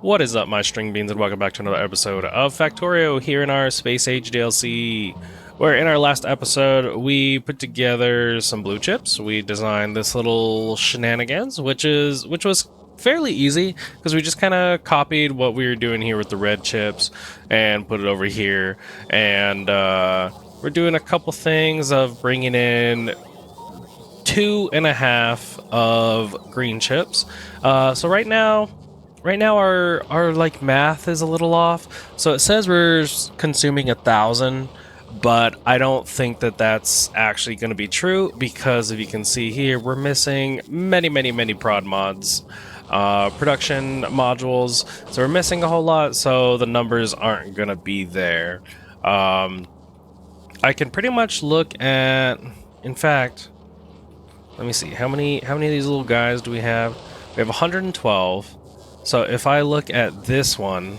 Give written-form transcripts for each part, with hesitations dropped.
What is up, my string beans, and welcome back to another episode of Factorio here in our Space Age DLC, where in our last episode we put together some blue chips. We designed this little shenanigans, which was fairly easy because we just kind of copied what we were doing here with the red chips and put it over here, and we're doing a couple things of bringing in 2.5 of green chips. So right now our like math is a little off. So it says we're consuming 1,000, but I don't think that that's actually going to be true because if you can see here, we're missing many prod mods, production modules. So we're missing a whole lot. So the numbers aren't going to be there. I can pretty much look at. In fact, let me see how many of these little guys do we have? We have 112. So if I look at this one,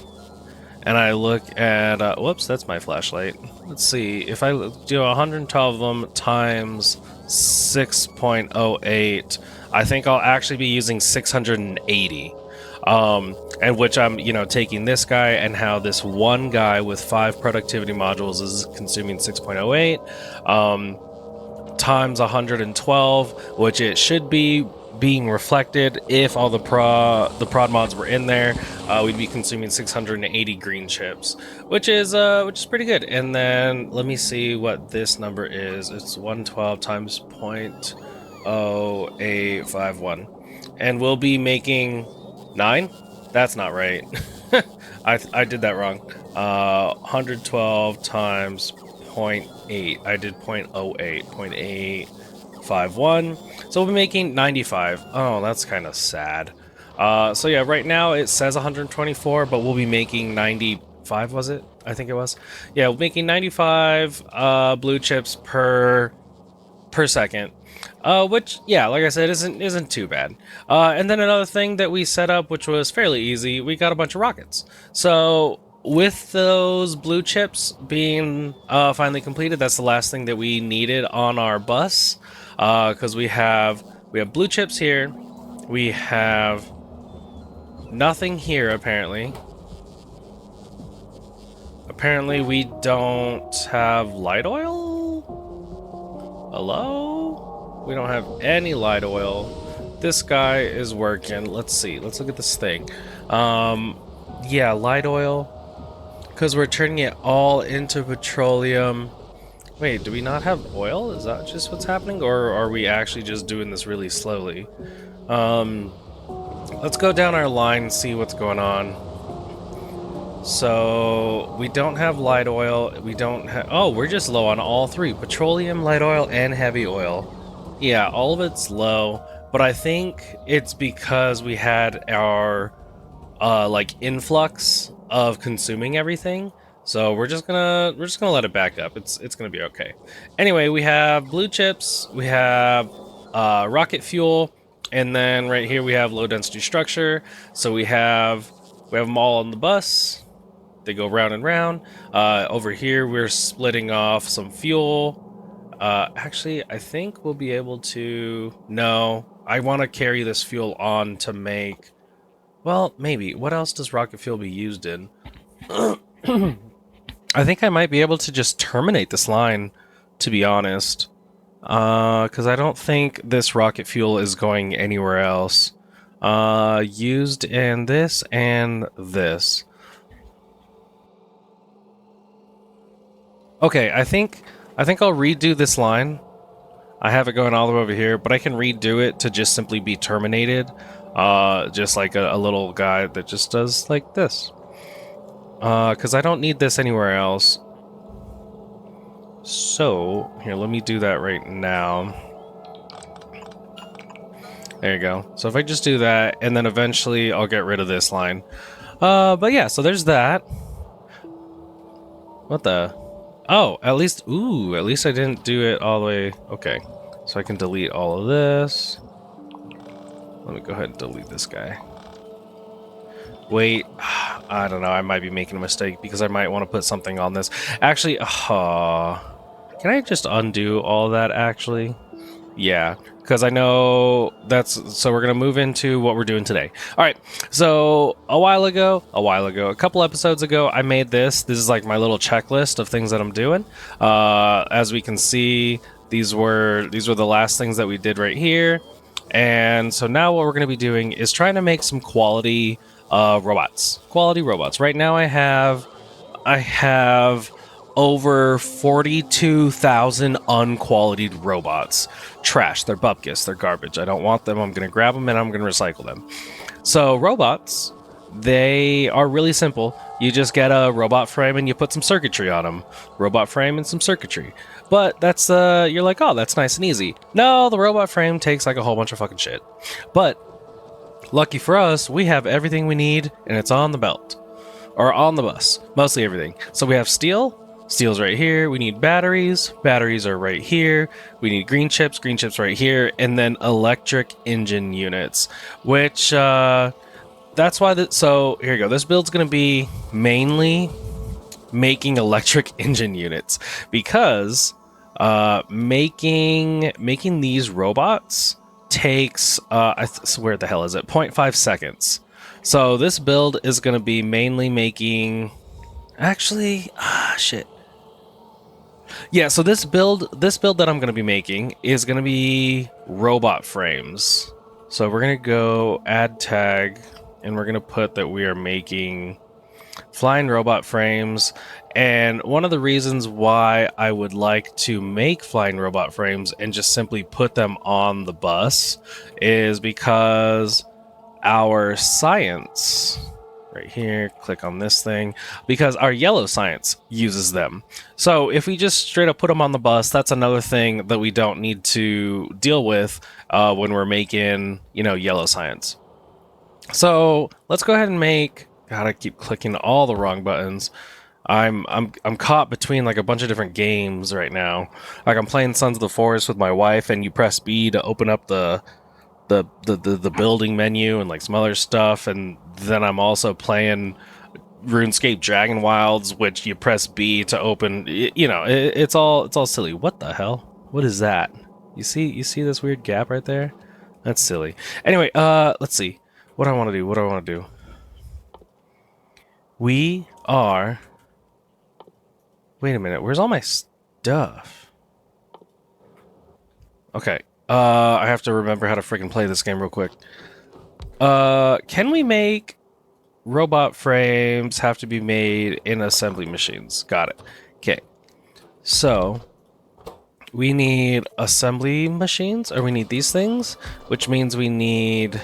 and I look at, whoops, that's my flashlight. Let's see, if I do 112 of them times 6.08, I think I'll actually be using 680. And which I'm, taking this guy and how this one guy with 5 productivity modules is consuming 6.08, times 112, which it should be being reflected if all the prod mods were in there. We'd be consuming 680 green chips, which is pretty good. And then let me see what this number is. It's 112 times 0.0851, and we'll be making 9. That's not right. I did that wrong. 112 times 0.8. I did 0.08. 0.851. So we'll be making 95. Oh, that's kind of sad. So yeah, right now it says 124, but we'll be making 95, was it? I think it was. Yeah, we're making 95 blue chips per second. Which, yeah, like I said, isn't too bad. And then another thing that we set up, which was fairly easy, we got a bunch of rockets. So with those blue chips being finally completed, that's the last thing that we needed on our bus. Because we have blue chips here, we have nothing here apparently. Apparently we don't have light oil? Hello? We don't have any light oil. This guy is working. Let's see. Let's look at this thing. Yeah, light oil. Because we're turning it all into petroleum. Wait, do we not have oil? Is that just what's happening? Or are we actually just doing this really slowly? Let's go down our line and see what's going on. So, we don't have light oil. We don't have... Oh, we're just low on all 3. Petroleum, light oil, and heavy oil. Yeah, all of it's low. But I think it's because we had our, like, influx of consuming everything. So we're just gonna let it back up. It's gonna be okay. Anyway, we have blue chips, we have rocket fuel, and then right here we have low density structure. So we have them all on the bus. They go round and round. Over here we're splitting off some fuel. Actually, I think we'll be able to. No, I want to carry this fuel on to make. Well, maybe. What else does rocket fuel be used in? I think I might be able to just terminate this line, to be honest. Because I don't think this rocket fuel is going anywhere else. Used in this and this. Okay, I think I'll redo this line. I have it going all the way over here, but I can redo it to just simply be terminated. Just like a little guy that just does like this. Because I don't need this anywhere else. So, here, let me do that right now. There you go. So if I just do that, and then eventually I'll get rid of this line. But yeah, so there's that. What the? Oh, at least I didn't do it all the way. Okay, so I can delete all of this. Let me go ahead and delete this guy. Wait, I don't know, I might be making a mistake because I might want to put something on this. Actually, can I just undo all that actually? Yeah, because I know that's so we're gonna move into what we're doing today. All right, so a couple episodes ago, I made this is like my little checklist of things that I'm doing. As we can see, these were the last things that we did right here, and so now what we're gonna be doing is trying to make some quality robots. Right now I have over 42,000 unqualified robots. Trash. They're bupkis. They're garbage. I don't want them. I'm going to grab them and I'm going to recycle them. So robots, they are really simple. You just get a robot frame and you put some circuitry on them. Robot frame and some circuitry. But that's, you're like, oh, that's nice and easy. No, the robot frame takes like a whole bunch of fucking shit. But lucky for us, we have everything we need and it's on the belt. Or on the bus. Mostly everything. So we have steel. Steel's right here. We need batteries. Batteries are right here. We need green chips. Green chips right here. And then electric engine units. Which, that's why so here you go. This build's going to be mainly making electric engine units. Because, making these robots takes, where the hell is it? 0.5 seconds. So this build is going to be mainly making... Actually, shit. Yeah, so this build that I'm going to be making is going to be robot frames. So we're going to go add tag, and we're going to put that we are making flying robot frames. And one of the reasons why I would like to make flying robot frames and just simply put them on the bus is because our science right here, click on this thing, because our yellow science uses them. So if we just straight up put them on the bus, that's another thing that we don't need to deal with when we're making, yellow science. So let's go ahead and make... God, I keep clicking all the wrong buttons. I'm caught between like a bunch of different games right now. Like I'm playing Sons of the Forest with my wife, and you press B to open up the building menu and like some other stuff, and then I'm also playing RuneScape Dragon Wilds, which you press B to open. It's all silly. What the hell? What is that? You see this weird gap right there? That's silly. Anyway, let's see. What do I want to do? We are... Wait a minute. Where's all my stuff? Okay. I have to remember how to freaking play this game real quick. Can we make robot frames have to be made in assembly machines? Got it. Okay. So, we need assembly machines, or we need these things, which means we need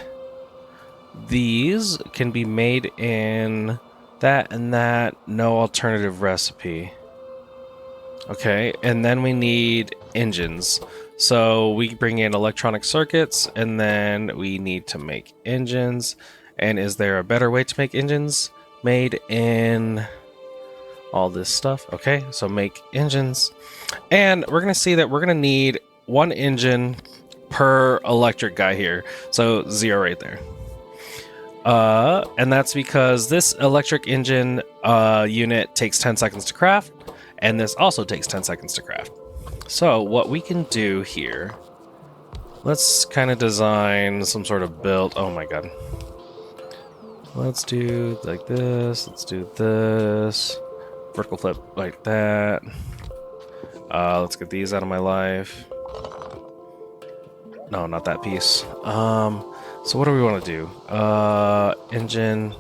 these can be made in that and that, no alternative recipe. Okay, and then we need engines. So we bring in electronic circuits, and then we need to make engines. And is there a better way to make engines? Made in all this stuff. Okay, so make engines. And we're going to see that we're going to need one engine per electric guy here. So 0 right there. And that's because this electric engine unit takes 10 seconds to craft. And this also takes 10 seconds to craft. So what we can do here, let's kind of design some sort of build. Oh my god. Let's do like this. Let's do this. Vertical flip like that. Let's get these out of my life. No, not that piece. So what do we want to do? Engine.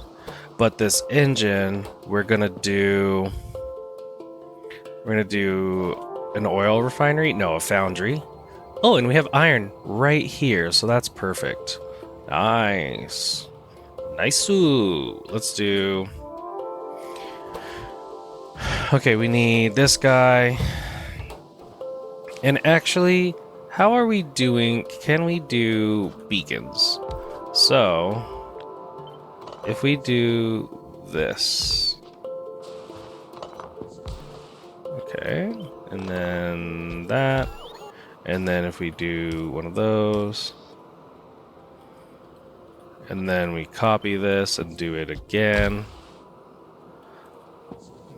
But this engine, we're gonna do an oil refinery? No, a foundry. Oh, and we have iron right here, so that's perfect. Nice. Nice-oo. Let's do... Okay, we need this guy. And actually, how are we doing? Can we do beacons? So, if we do this... Okay, and then that, and then if we do one of those, and then we copy this and do it again.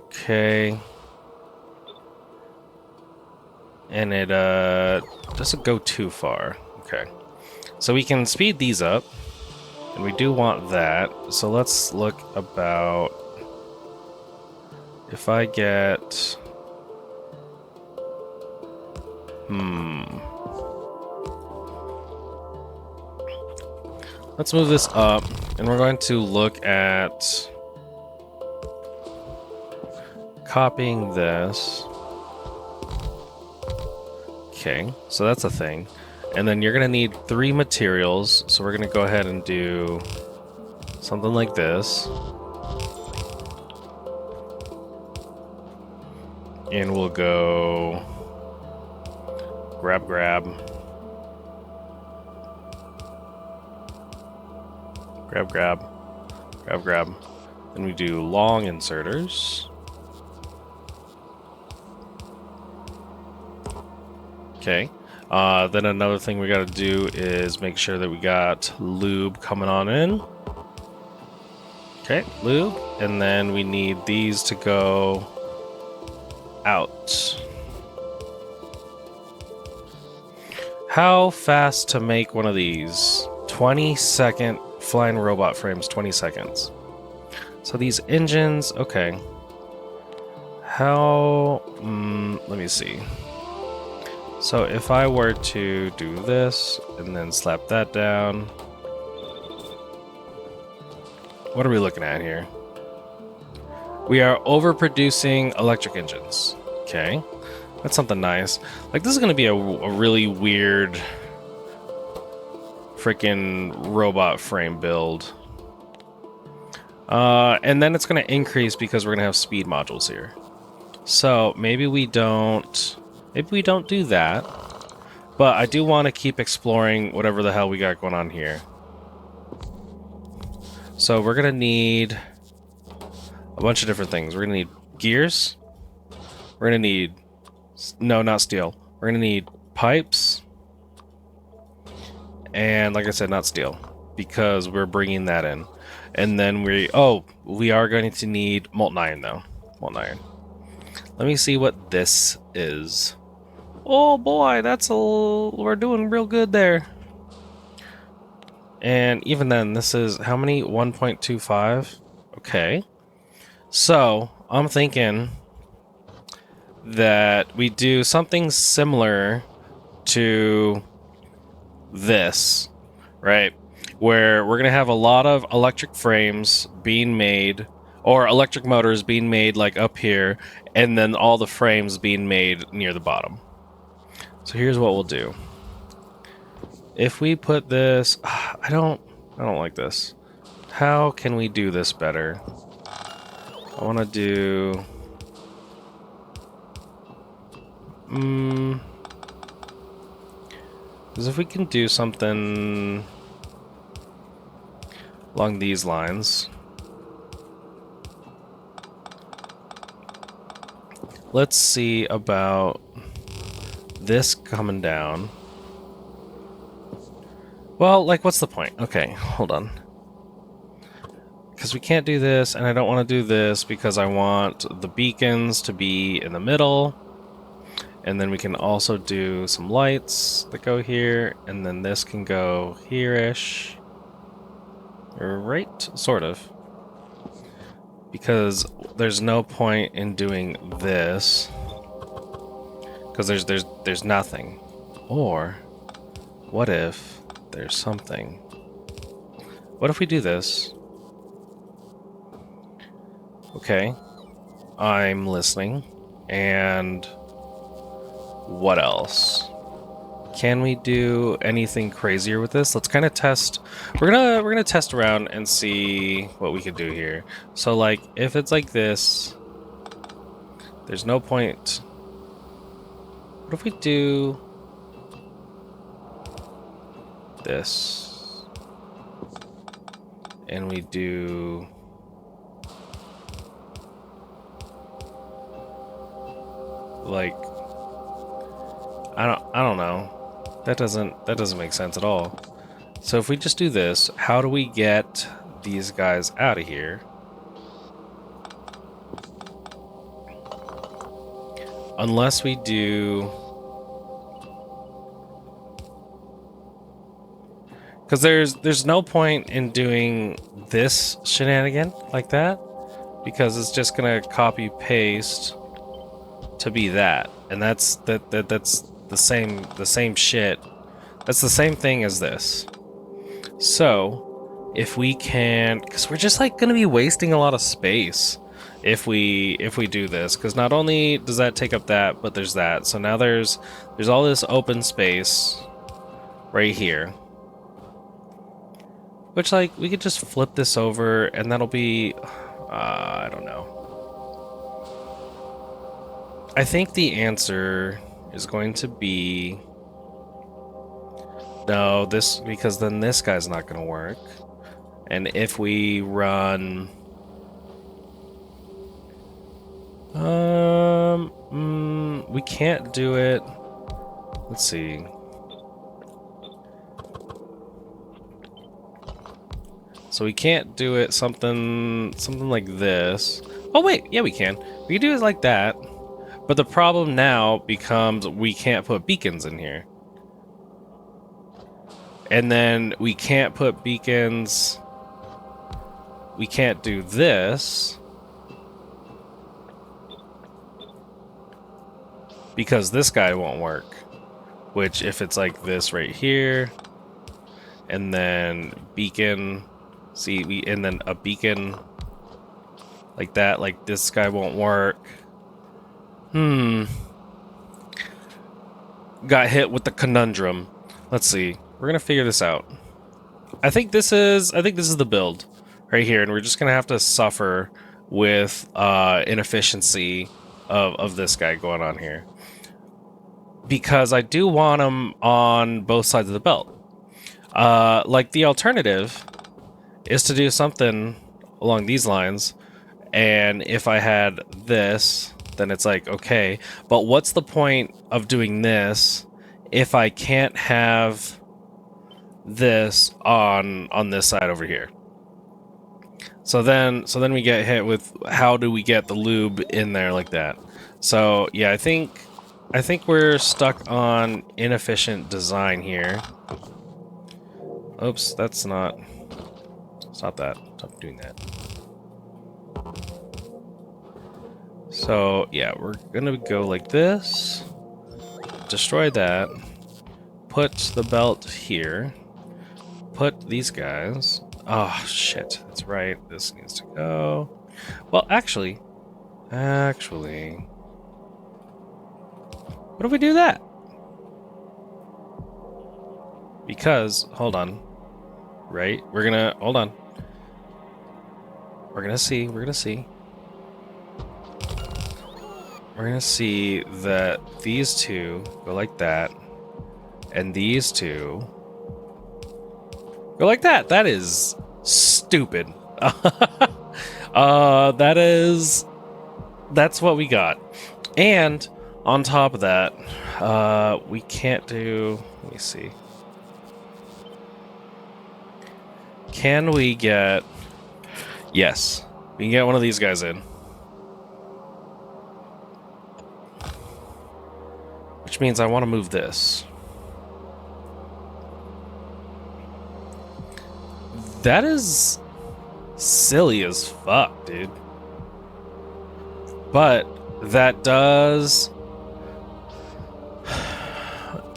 Okay. And it doesn't go too far. Okay. So we can speed these up. And we do want that. So let's look about... If I get... Let's move this up. And we're going to look at... copying this. Okay, so that's a thing. And then you're going to need 3 materials. So we're going to go ahead and do something like this. And we'll go grab. Then we do long inserters. Okay. Then another thing we got to do is make sure that we got lube coming on in. Okay, lube. And then we need these to go out. How fast to make one of these? 20-second flying robot frames, 20 seconds. So these engines, okay. How, let me see. So if I were to do this and then slap that down, what are we looking at here? We are overproducing electric engines. Okay, that's something nice. Like, this is going to be a really weird freaking robot frame build. And then it's going to increase because we're going to have speed modules here. So maybe we don't do that. But I do want to keep exploring whatever the hell we got going on here. So we're going to need a bunch of different things. We're going to need gears. We're going to need... No, not steel. We're going to need pipes. And like I said, not steel. Because we're bringing that in. And then we are going to need molten iron, though. Molten iron. Let me see what this is. Oh boy, we're doing real good there. And even then, this is how many? 1.25? Okay. So, I'm thinking that we do something similar to this, right? Where we're going to have a lot of electric frames being made, or electric motors being made like up here, and then all the frames being made near the bottom. So here's what we'll do. If we put this... I don't like this. How can we do this better? I want to do... Because if we can do something along these lines... Let's see about this coming down. Well, like, what's the point? Okay, hold on. Because we can't do this, and I don't want to do this because I want the beacons to be in the middle. And then we can also do some lights that go here, and then this can go here-ish. Right? Sort of. Because there's no point in doing this. Because there's nothing. Or, what if there's something? What if we do this? Okay. I'm listening. And what else? Can we do anything crazier with this? Let's kind of test. We're gonna test around and see what we could do here. So, like, if it's like this, there's no point. What if we do this? And we do... like... I don't know. That doesn't make sense at all. So if we just do this, how do we get these guys out of here? Unless we do... Because there's no point in doing this shenanigan like that, because it's just gonna copy paste to be that, and that's the same shit. That's the same thing as this. So if we can, because we're just like gonna be wasting a lot of space if we do this, because not only does that take up that, but there's that. So now there's all this open space right here, which like we could just flip this over and that'll be I don't know. I think the answer is going to be no, this, because then this guy's not going to work. And if we run we can't do it. Let's see. So we can't do it something like this. Oh wait, yeah we can. We can do it like that. But the problem now becomes we can't put beacons in here. And then we can't put beacons. We can't do this because this guy won't work. Which if it's like this right here, and then beacon, see, and then a beacon like that, like this guy won't work. Got hit with the conundrum. Let's see. We're gonna figure this out. I think this is the build right here, and we're just gonna have to suffer with inefficiency of this guy going on here, because I do want him on both sides of the belt. Like the alternative is to do something along these lines, and if I had this, then it's like, okay, but what's the point of doing this if I can't have this on this side over here? So then we get hit with, how do we get the lube in there like that? So yeah, I think we're stuck on inefficient design here. Oops, it's not that. Stop doing that. So yeah, we're gonna go like this, destroy that, put the belt here, put these guys. Oh shit, that's right, this needs to go. Well, actually, what if we do that? Because, hold on, right? We're gonna, hold on. We're gonna see that these two go like that, and these two go like that. That is stupid. That's what we got. And on top of that, we can't do, let me see. Can we get, yes, we can get one of these guys in. Which means I want to move this. That is silly as fuck, dude. But that does...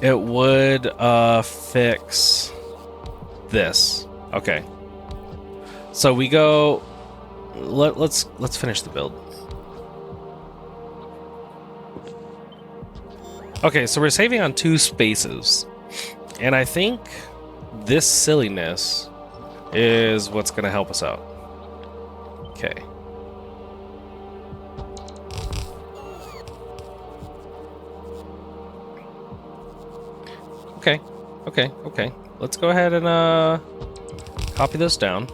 It would fix this. Okay. So we go... Let's finish the build. Okay, so we're saving on 2 spaces. And I think this silliness is what's going to help us out. Okay. Okay. Let's go ahead and copy this down.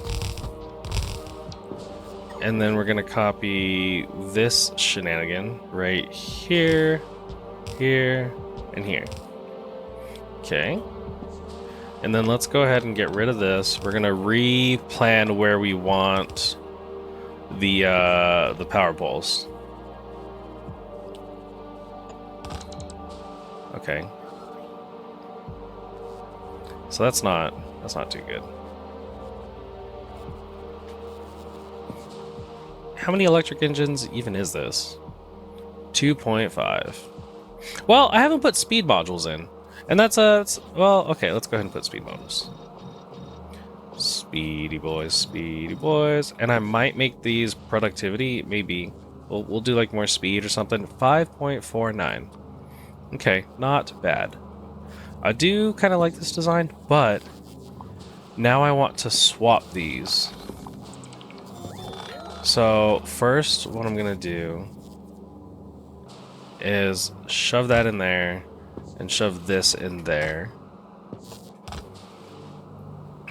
And then we're going to copy this shenanigan right here, here, and here. Okay. And then let's go ahead and get rid of this. We're gonna replan where we want the power poles. Okay. So that's not. That's not too good. How many electric engines even is this? 2.5. Well, I haven't put speed modules in. And that's well, okay, let's go ahead and put speed modules. Speedy boys. And I might make these productivity, maybe. We'll do like more speed or something. 5.49. Okay, not bad. I do kind of like this design, but now I want to swap these. So first, what I'm gonna do is shove that in there and shove this in there.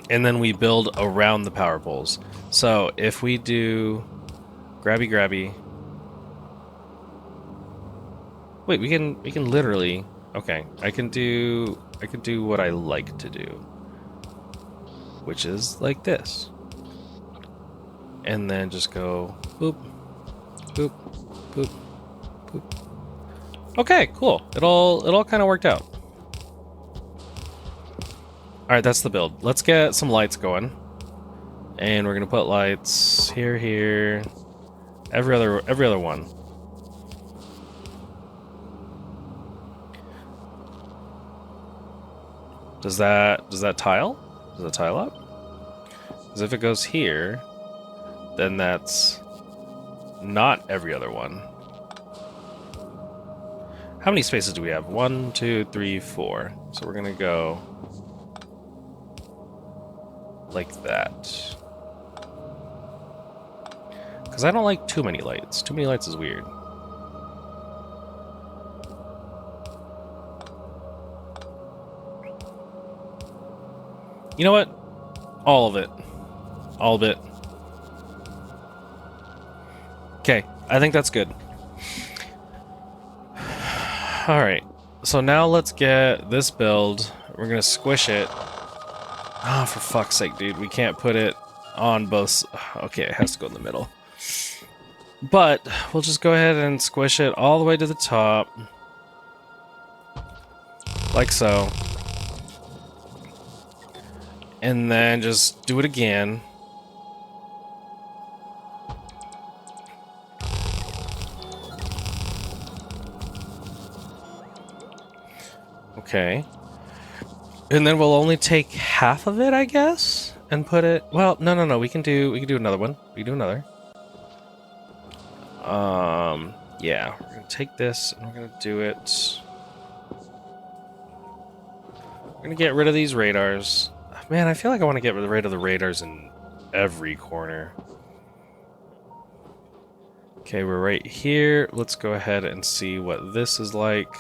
And then we build around the power poles. So if we do grabby. Wait, we can literally, okay, I can do what I like to do, which is like this. And then just go boop, boop, boop, boop. Okay, cool. It all kind of worked out. All right, that's the build. Let's get some lights going, and we're gonna put lights here, every other one. Does that tile? Does it tile up? Because if it goes here, then that's not every other one. How many spaces do we have? 1, 2, 3, 4. So we're gonna go like that. Because I don't like too many lights. Too many lights is weird. You know what? All of it. All of it. Okay, I think that's good. Alright, so now let's get this build. We're gonna squish it. Ah, oh, for fuck's sake, dude. We can't put it on both. Okay, it has to go in the middle. But we'll just go ahead and squish it all the way to the top. Like so. And then just do it again. Okay. And then we'll only take half of it, I guess, and put it. Well, no. We can do another one. We can do another. Yeah. We're gonna take this and we're gonna do it. We're gonna get rid of these radars. Man, I feel like I want to get rid of the radars in every corner. Okay, we're right here. Let's go ahead and see what this is like.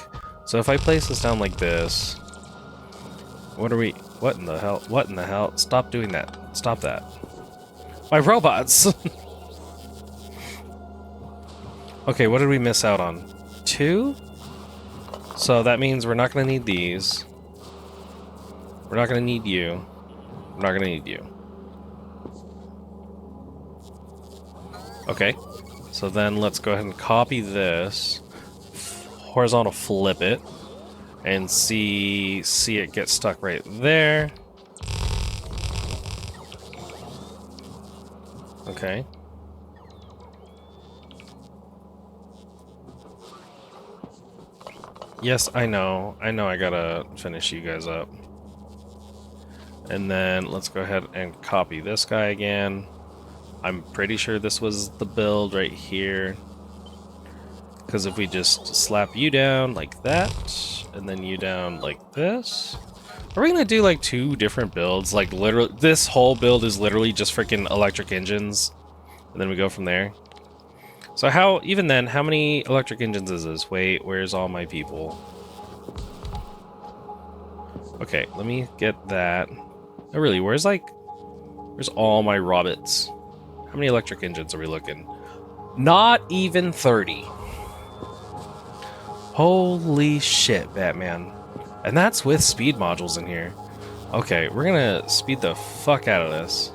So if I place this down like this, what in the hell? What in the hell? Stop doing that. Stop that. My robots! Okay, what did we miss out on? 2? So that means we're not going to need these. We're not going to need you. We're not going to need you. Okay. So then let's go ahead and copy this. Horizontal flip it. And see it get stuck right there. Okay. Yes, I know. I gotta finish you guys up. And then let's go ahead and copy this guy again. I'm pretty sure this was the build right here. Because if we just slap you down like that, and then you down like this. Are we gonna do like 2 different builds? Like literally, this whole build is literally just freaking electric engines. And then we go from there. So even then, how many electric engines is this? Wait, where's all my people? Okay, let me get that. Oh really, where's all my robots? How many electric engines are we looking? Not even 30. Holy shit, Batman. And that's with speed modules in here. Okay, we're gonna speed the fuck out of this.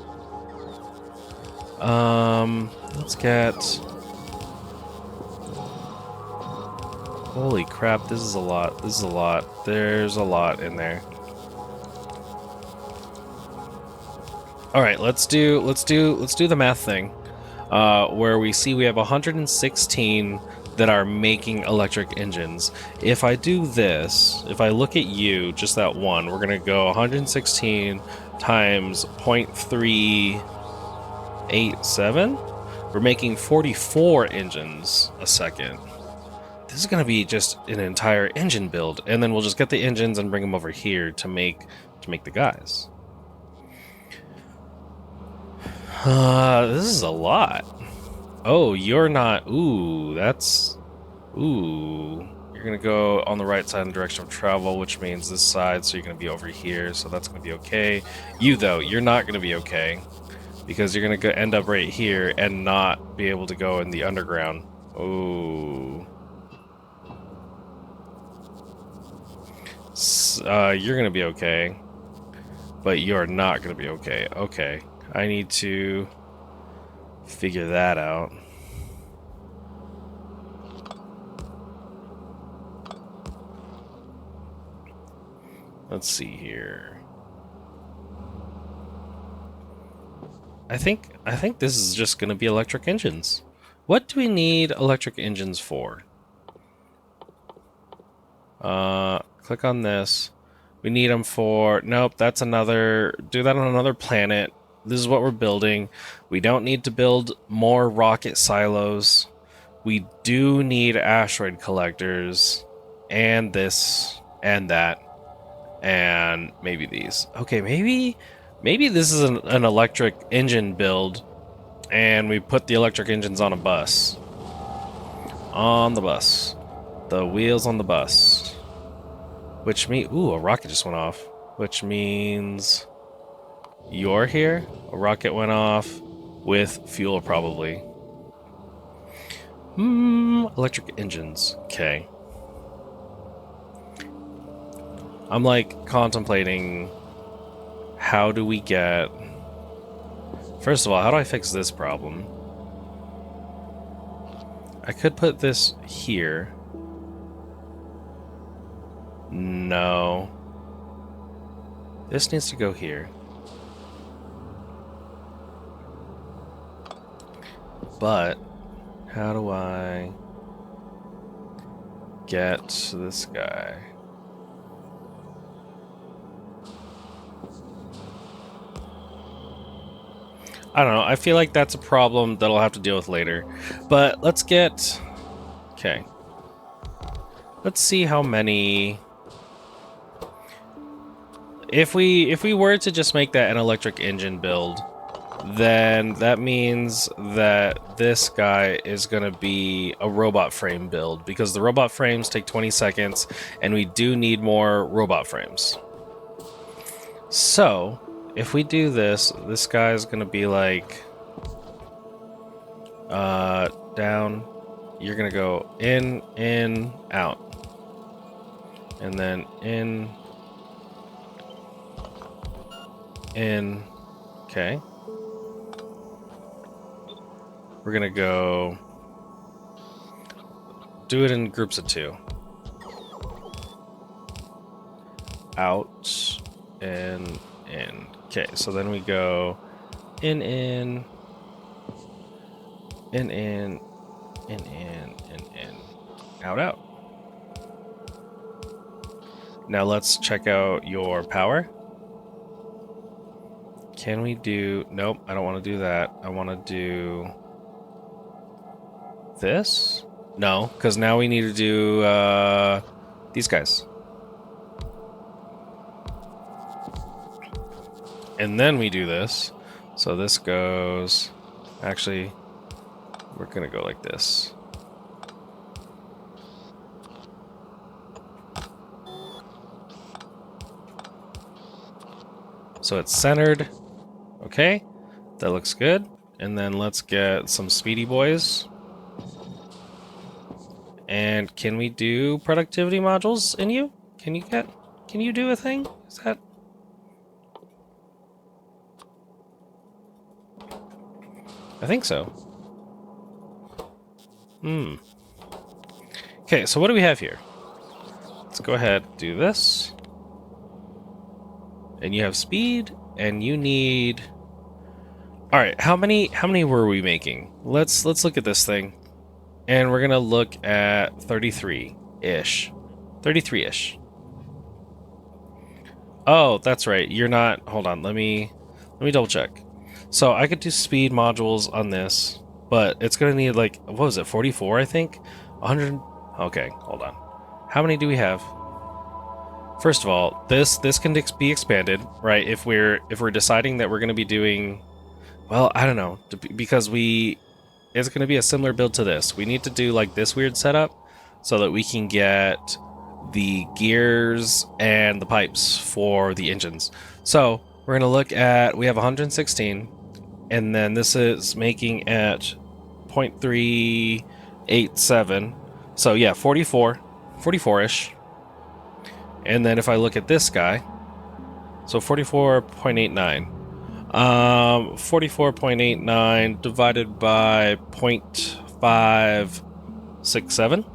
Let's get... Holy crap, this is a lot. This is a lot. There's a lot in there. All right, let's do the math thing, where we see we have 116 that are making electric engines. If I do this, if I look at you, just that one, we're gonna go 116 times 0.387. We're making 44 engines a second. This is gonna be just an entire engine build, and then we'll just get the engines and bring them over here to make the guys. This is a lot. Oh, you're not. Ooh, that's. Ooh. You're gonna go on the right side in the direction of travel, which means this side, so you're gonna be over here, so that's gonna be okay. You, though, you're not gonna be okay, because you're gonna end up right here and not be able to go in the underground. Ooh. You're gonna be okay, but you're not gonna be okay. Okay. I need to figure that out. Let's see here. I think this is just going to be electric engines. What do we need electric engines for? Click on this. We need them for... Nope, that's another... Do that on another planet. This is what we're building. We don't need to build more rocket silos. We do need asteroid collectors. And this. And that. And maybe these. Okay, maybe this is an electric engine build. And we put the electric engines on a bus. On the bus. The wheels on the bus. Which means... Ooh, a rocket just went off. Which means... You're here? A rocket went off with fuel, probably. Electric engines. Okay. I'm, like, contemplating... How do we get... First of all, how do I fix this problem? I could put this here. No. This needs to go here. But how do I get this guy? I don't know. I feel like that's a problem that I'll have to deal with later. But let's get... Okay. Let's see how many... If we were to just make that an electric engine build, then that means that this guy is going to be a robot frame build, because the robot frames take 20 seconds, and we do need more robot frames. So, if we do this, this guy is going to be like... down. You're going to go in, out. And then in... Okay. We're gonna go do it in groups of 2. Out and in. Okay, so then we go in, out. Now let's check out your power. Can we do... Nope, I don't want to do that. I want to do... This? No, because now we need to do these guys. And then we do this. So this goes... Actually, we're going to go like this. So it's centered. Okay, that looks good. And then let's get some speedy boys. And can we do productivity modules in you? Can you do a thing? Is that... I think so. Okay, so what do we have here? Let's go ahead, do this. And you have speed, and you need All right, how many were we making? Let's look at this thing. And we're going to look at 33-ish. 33-ish. Oh, that's right. You're not. Hold on. Let me double check. So, I could do speed modules on this, but it's going to need like what was it? 44, I think. 100. Okay, hold on. How many do we have? First of all, this can be expanded, right? If we're deciding that we're going to be doing, well, I don't know, because it's going to be a similar build to this. We need to do like this weird setup so that we can get the gears and the pipes for the engines. So we're going to look at, we have 116, and then this is making at 0.387. So yeah, 44-ish. And then if I look at this guy, so 44.89. 44.89 divided by 0.567.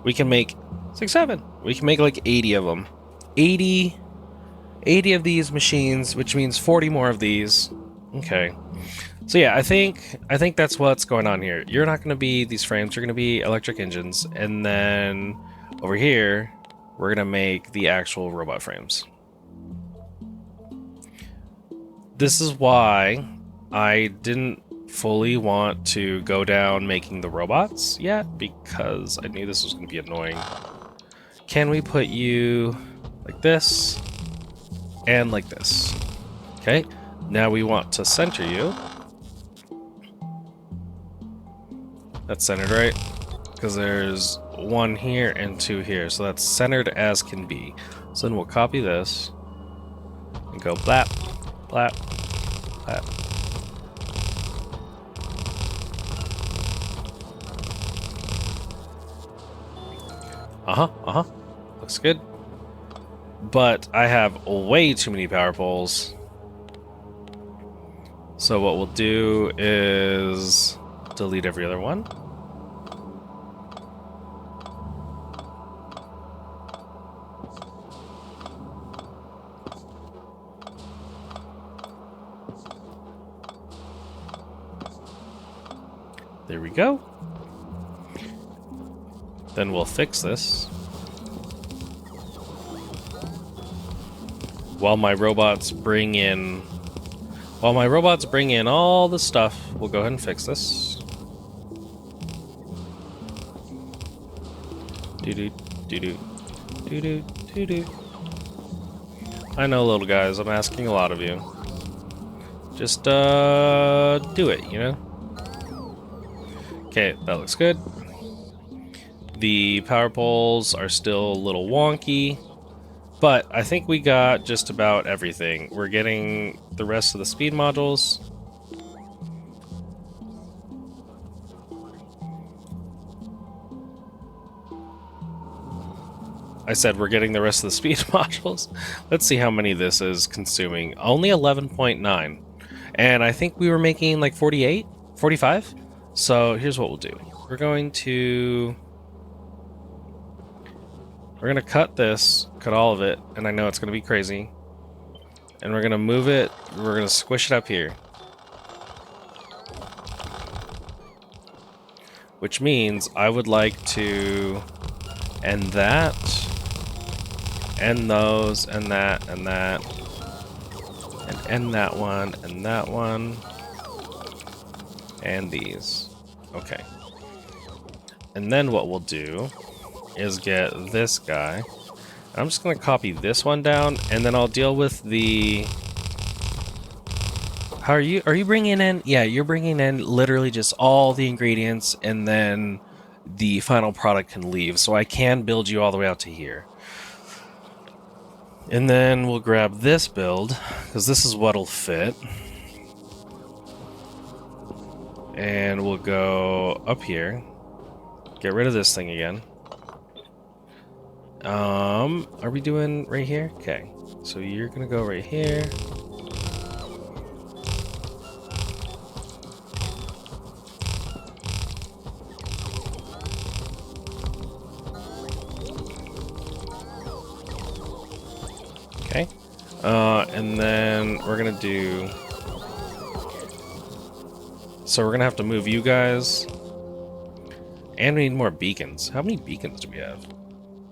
We can make 67. We can make like 80 of them. 80 of these machines, which means 40 more of these. Okay. So yeah, I think that's what's going on here. You're not going to be these frames. You're going to be electric engines, and then over here we're going to make the actual robot frames. This is why I didn't fully want to go down making the robots yet, because I knew this was going to be annoying. Can we put you like this and like this? Okay, now we want to center you. That's centered, right? Because there's 1 here and 2 here, so that's centered as can be. So then we'll copy this and go blap, blap, blap. Looks good. But I have way too many power poles. So what we'll do is delete every other one. There we go. Then we'll fix this. While my robots bring in all the stuff, we'll go ahead and fix this. Doo-doo, doo-doo, doo-doo, doo-doo. I know, little guys, I'm asking a lot of you. Just, do it, you know? Okay, that looks good. The power poles are still a little wonky, but I think we got just about everything. We're getting the rest of the speed modules. I said we're getting the rest of the speed modules. Let's see how many this is consuming. Only 11.9. And I think we were making like 48, 45. So here's what we'll do. We're going to cut this, cut all of it, and I know it's going to be crazy. And we're going to move it, we're going to squish it up here. Which means I would like to end that, end those, and that, and that, and end that one, and these. Okay. And then what we'll do is get this guy. I'm just going to copy this one down, and then I'll deal with the... How are you bringing in? Yeah, you're bringing in literally just all the ingredients, and then the final product can leave. So I can build you all the way out to here. And then we'll grab this build, because this is what'll fit. And we'll go up here. Get rid of this thing again. Are we doing right here? Okay. So you're gonna go right here. Okay. And then we're gonna do So we're gonna have to move you guys. And we need more beacons. How many beacons do we have?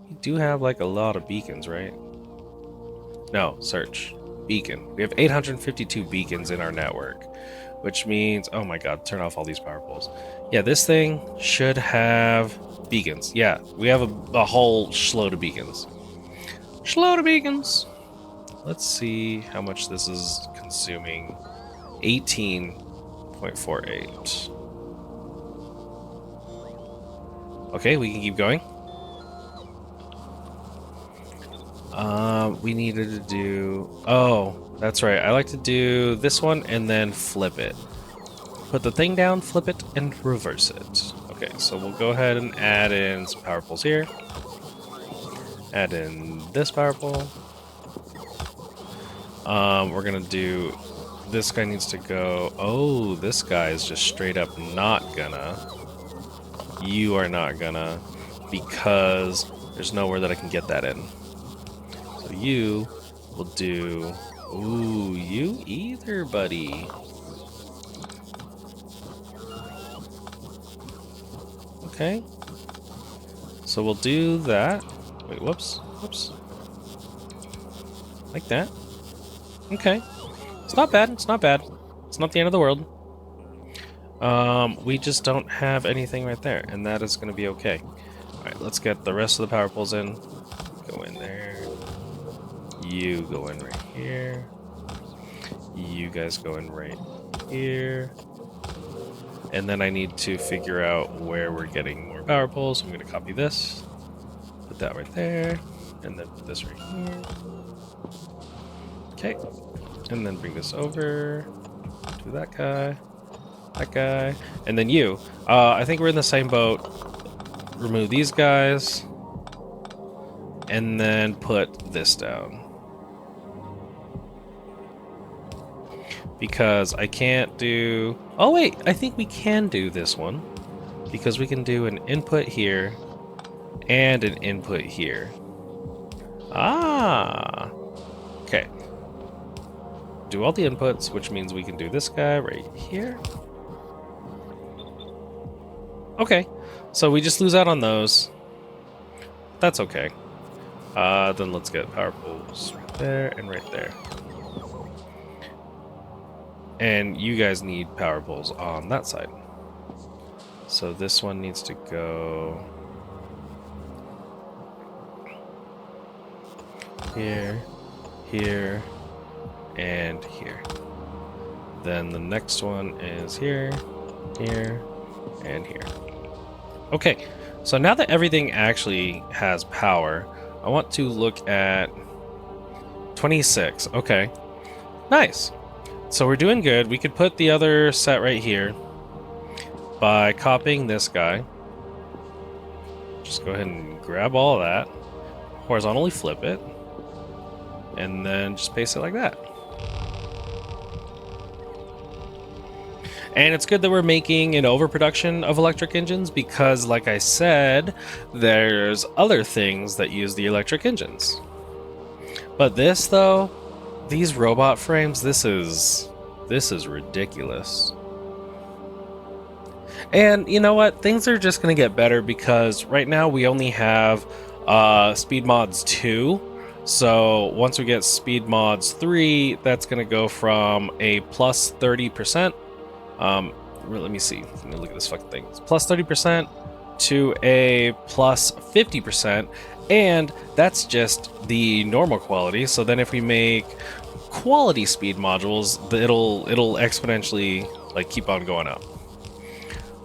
We do have like a lot of beacons, right? No, search. Beacon. We have 852 beacons in our network. Which means, oh my god, turn off all these power poles. Yeah, this thing should have beacons. Yeah, we have a whole shload of beacons. Shload of beacons! Let's see how much this is consuming. 18.48. Okay, we can keep going. We needed to do... Oh, that's right. I like to do this one and then flip it. Put the thing down, flip it, and reverse it. Okay, so we'll go ahead and add in some power poles here. Add in this power pole. We're gonna do... This guy needs to go... Oh, this guy is just straight up not gonna. You are not gonna. Because there's nowhere that I can get that in. So you will do... Ooh, you either, buddy. Okay. So we'll do that. Wait, whoops. Whoops. Like that. Okay. It's not bad. It's not bad. It's not the end of the world. We just don't have anything right there, and that is going to be okay. Alright, let's get the rest of the power poles in. Go in there. You go in right here. You guys go in right here. And then I need to figure out where we're getting more power poles. I'm going to copy this. Put that right there. And then put this right here. Okay. And then bring this over to that guy. That guy. And then you. I think we're in the same boat. Remove these guys. And then put this down. Because I can't do... Oh wait, I think we can do this one. Because we can do an input here and an input here. Ah! Okay. Do all the inputs, which means we can do this guy right here. Okay, so we just lose out on those. That's okay. Then let's get power poles right there and right there. And you guys need power poles on that side. So this one needs to go here, here, and here. Then the next one is here, here, and here. Okay, so now that everything actually has power, I want to look at 26. Okay, nice. So we're doing good. We could put the other set right here by copying this guy. Just go ahead and grab all of that, horizontally flip it, and then just paste it like that. And it's good that we're making an overproduction of electric engines because, like I said, there's other things that use the electric engines. But this, though, these robot frames, this is ridiculous. And you know what? Things are just going to get better because right now we only have Speed Mods 2. So once we get Speed Mods 3, that's going to go from a plus 30%. Let me see. Let me look at this fucking thing. It's plus 30% to a plus 50%. And that's just the normal quality. So then if we make quality speed modules, it'll exponentially like keep on going up.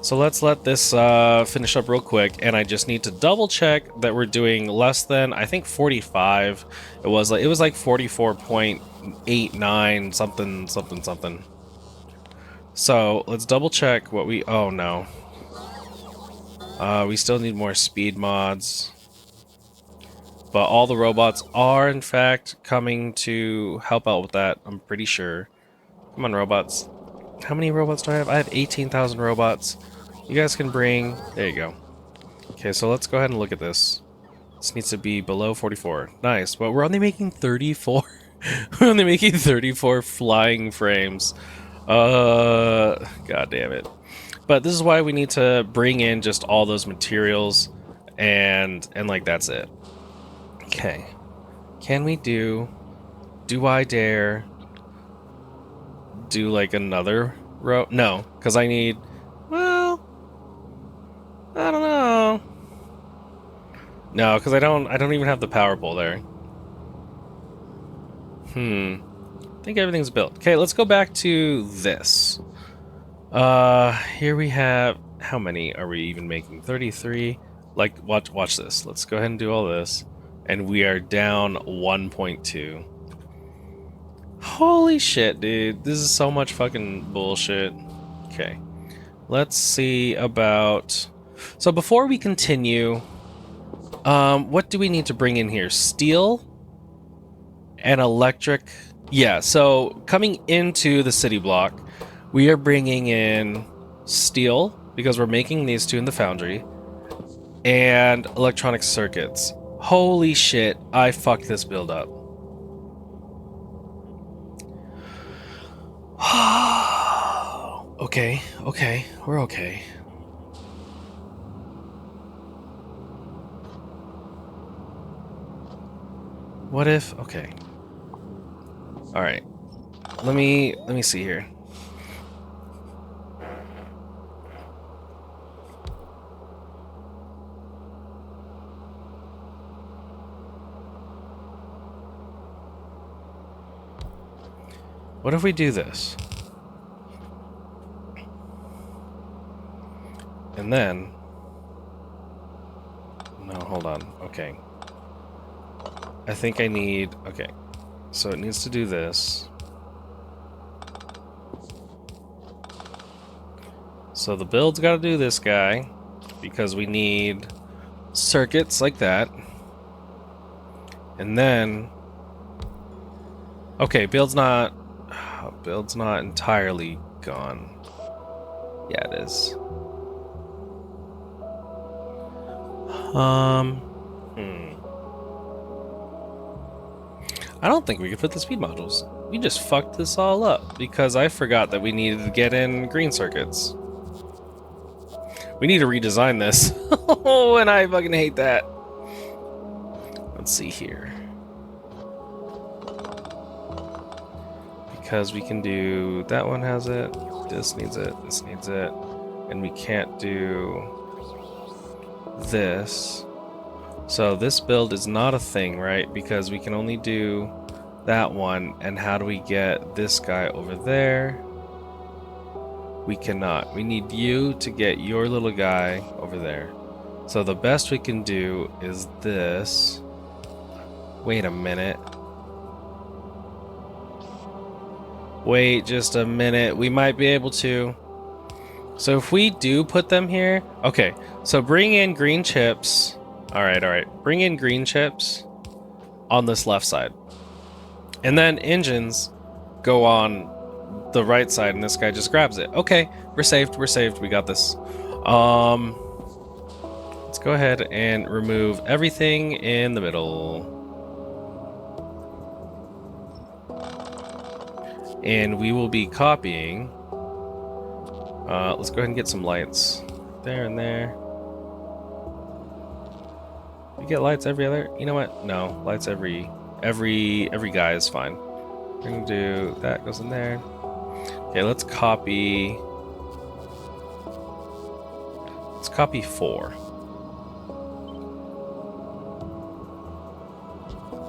So let's let this finish up real quick, and I just need to double check that we're doing less than, I think 45. It was like 44.89 something. So let's double check what we... Oh no. We still need more speed mods. But all the robots are, in fact, coming to help out with that, I'm pretty sure. Come on, robots. How many robots do I have? I have 18,000 robots. You guys can bring... There you go. Okay, so let's go ahead and look at this. This needs to be below 44. Nice, but we're only making 34. We're only making 34 flying frames. God damn it. But this is why we need to bring in just all those materials and like that's it. Okay. Can we do I dare do like another row? No, because I need, well, I don't know. No, because I don't even have the power pole there. I think everything's built. Okay, let's go back to this. Here we have, how many are we even making? 33. Like, watch this. Let's go ahead and do all this. And we are down 1.2. Holy shit, dude. This is so much fucking bullshit. Okay. Let's see about... So before we continue, what do we need to bring in here? Steel and electric. Yeah, so coming into the city block, we are bringing in steel because we're making these two in the foundry and electronic circuits. Holy shit, I fucked this build up. Okay, we're okay. What if, okay. All right. Let me see here. What if we do this? And then... No, hold on. Okay. I think I need... Okay. So it needs to do this. So the build's got to do this guy. Because we need circuits like that. And then... Okay, build's not entirely gone. Yeah, it is. I don't think we could put the speed modules. We just fucked this all up because I forgot that we needed to get in green circuits. We need to redesign this. Oh, and I fucking hate that. Let's see here. Because we can do... That one has it. This needs it. This needs it. And we can't do... this. So this build is not a thing, right? Because we can only do that one. And how do we get this guy over there? We cannot. We need you to get your little guy over there. So the best we can do is this. Wait a minute. Wait just a minute. We might be able to. So if we do put them here... Okay, so bring in green chips. Alright. Bring in green chips on this left side. And then engines go on the right side, and this guy just grabs it. Okay, we're saved. We got this. Let's go ahead and remove everything in the middle. And we will be copying... let's go ahead and get some lights. There and there. You get lights every other... You know what? No, lights every guy is fine. We're gonna do... That goes in there. Okay, let's copy... Let's copy 4.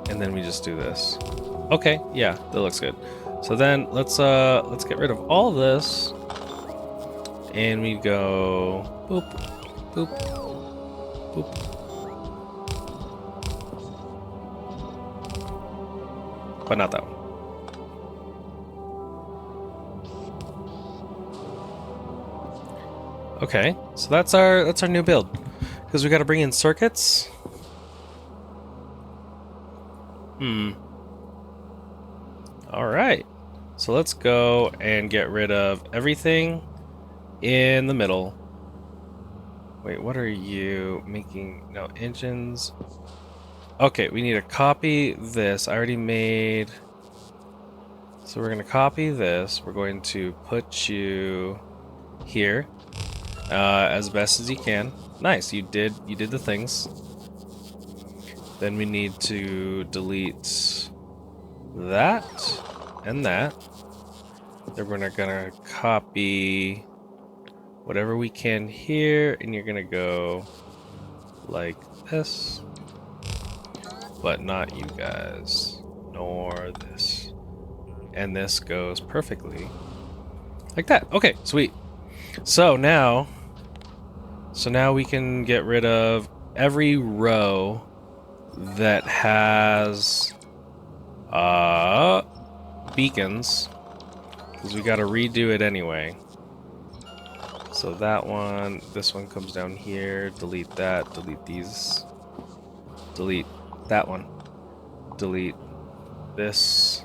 And then we just do this. Okay, yeah, that looks good. So then let's get rid of all of this. And we go boop, boop, boop. But not that one. Okay, so that's our new build. Because we got to bring in circuits. All right. So let's go and get rid of everything in the middle. Wait, what are you making? No, engines. Okay, we need to copy this. I already made... So we're going to copy this. We're going to put you here as best as you can. Nice, you did the things. Then we need to delete that and that. Then we're gonna copy whatever we can here, and you're gonna go like this, but not you guys, nor this. And this goes perfectly like that. Okay, sweet. So now we can get rid of every row that has beacons, because we got to redo it anyway. So that one, this one comes down here. Delete that. Delete these. Delete that one. Delete this.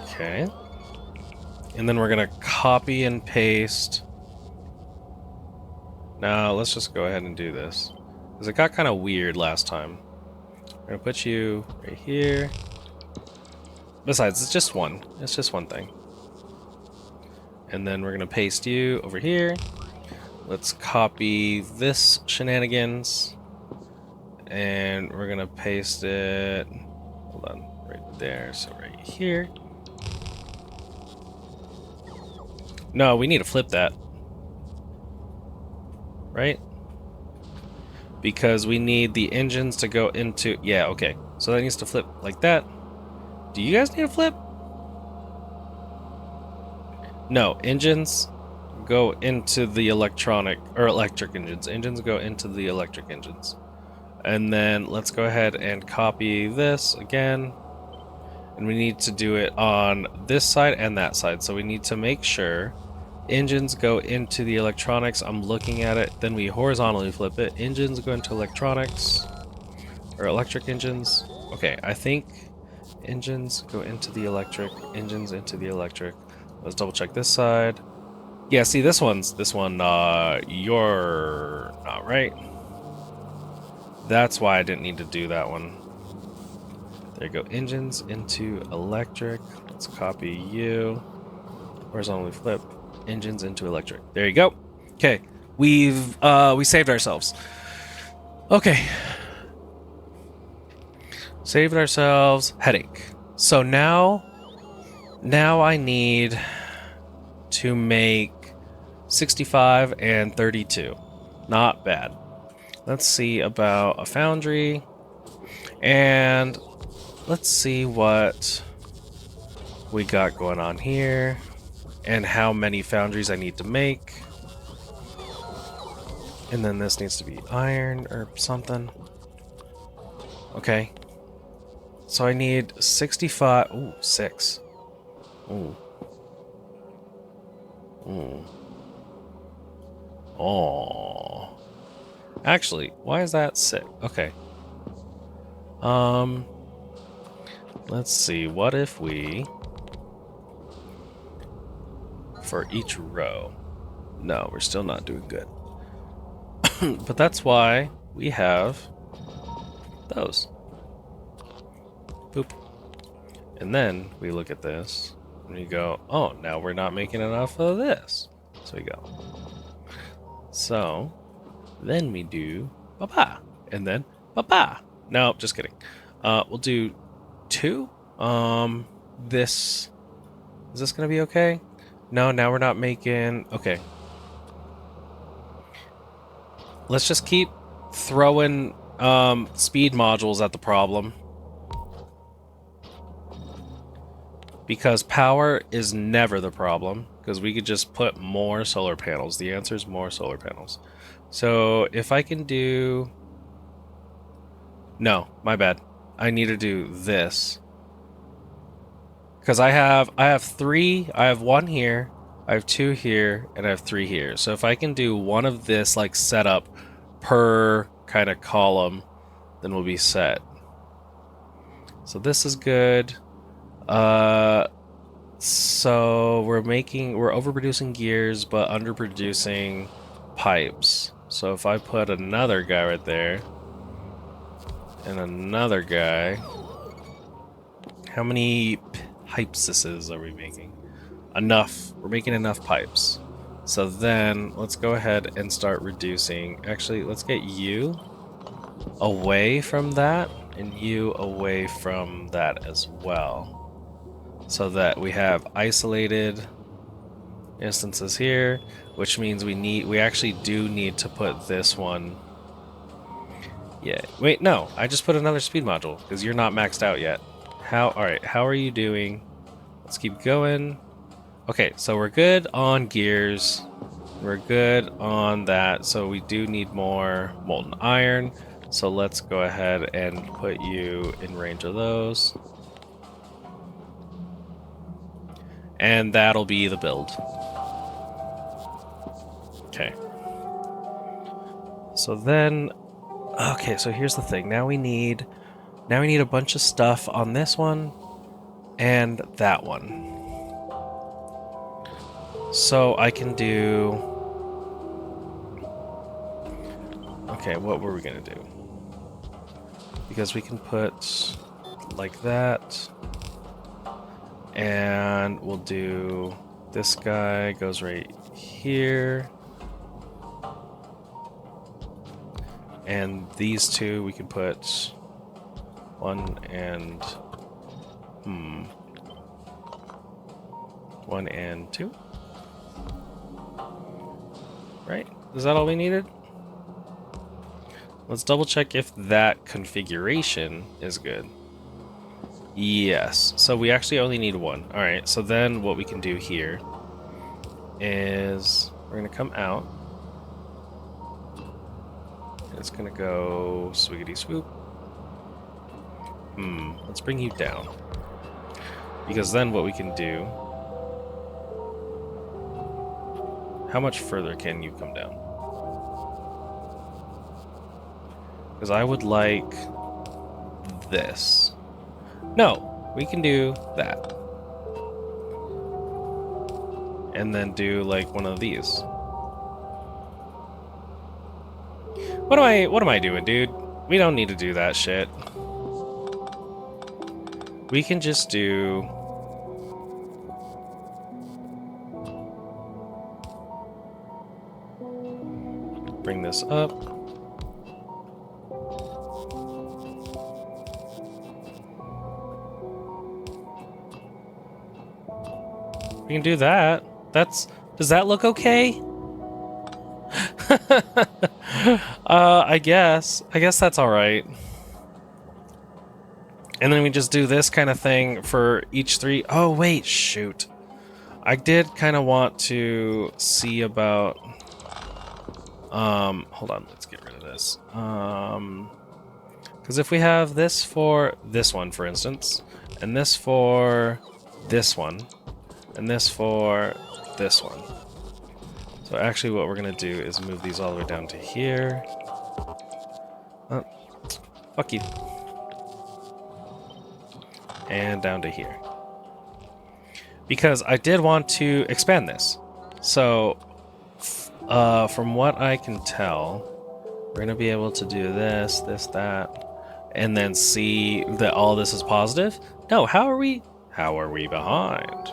Okay. And then we're gonna copy and paste. Now let's just go ahead and do this, because it got kind of weird last time. We're gonna put you right here. Besides, it's just one. It's just one thing. And then we're gonna paste you over here. Let's copy this shenanigans. And we're gonna paste it. Hold on, right there. So right here. No, we need to flip that. Right? Because we need the engines to go into... Yeah, okay. So that needs to flip like that. Do you guys need to flip? No, engines go into the electric engines. Engines go into the electric engines. And then let's go ahead and copy this again. And we need to do it on this side and that side. So we need to make sure engines go into the electronics. I'm looking at it. Then we horizontally flip it. Engines go into electronics, or electric engines. Okay, I think engines go into the electric, engines into the electric. Let's double check this side. Yeah, see, this one, you're not right. That's why I didn't need to do that one. There you go, engines into electric. Let's copy you. Horizontally flip, engines into electric. There you go. Okay, we saved ourselves. Okay. Saved ourselves. Headache. So now I need to make 65 and 32. Not bad. Let's see about a foundry. And let's see what we got going on here and how many foundries I need to make. And then this needs to be iron or something. Okay. So I need 65. Ooh, 6. Ooh. Ooh. Oh. Actually, why is that 6? Okay. Let's see. What if we, for each row? No, we're still not doing good. But that's why we have those. Boop. And then we look at this and we go, oh, now we're not making enough of this. So we go. So then we do ba-ba. And then ba-ba. No, just kidding. We'll do 2. This, is this gonna be okay? No, now we're not making, okay. Let's just keep throwing speed modules at the problem. Because power is never the problem, because we could just put more solar panels. The answer is more solar panels. So if I can do... No, my bad. I need to do this. Because I have 3, I have 1 here, I have 2 here, and I have 3 here. So if I can do one of this like setup per kind of column, then we'll be set. So this is good. So we're overproducing gears, but underproducing pipes. So if I put another guy right there, and another guy, how many pipeses are we making? Enough. We're making enough pipes. So then let's go ahead and start reducing. Actually, let's get you away from that and you away from that as well. So that we have isolated instances here, which means we actually do need to put this one. Yeah, wait, no, I just put another speed module because you're not maxed out yet. All right, how are you doing? Let's keep going. Okay, so we're good on gears. We're good on that. So we do need more molten iron. So let's go ahead and put you in range of those. And that'll be the build. Okay. So then, okay, so here's the thing. Now we need a bunch of stuff on this one and that one. So I can do... Okay, what were we gonna do? Because we can put like that. And we'll do... This guy goes right here. And these two we can put 1 and 1 and 2. Right? Is that all we needed? Let's double check if that configuration is good. Yes. So we actually only need 1. All right. So then what we can do here is we're going to come out. It's going to go swiggity swoop. Let's bring you down. Because then what we can do... How much further can you come down? Because I would like this. No, we can do that. And then do like one of these. What am I doing, dude? We don't need to do that shit. We can just do... Bring this up. We can do that. Does that look okay? I guess that's all right. And then we just do this kind of thing for each 3. Oh, wait, shoot. I did kind of want to see about... hold on, let's get rid of this. Because if we have this for this one, for instance, and this for this one, and this for this one. So actually what we're going to do is move these all the way down to here. Fuck you. And down to here. Because I did want to expand this. So, from what I can tell, we're going to be able to do this, this, that, and then see that all this is positive. No, how are we behind?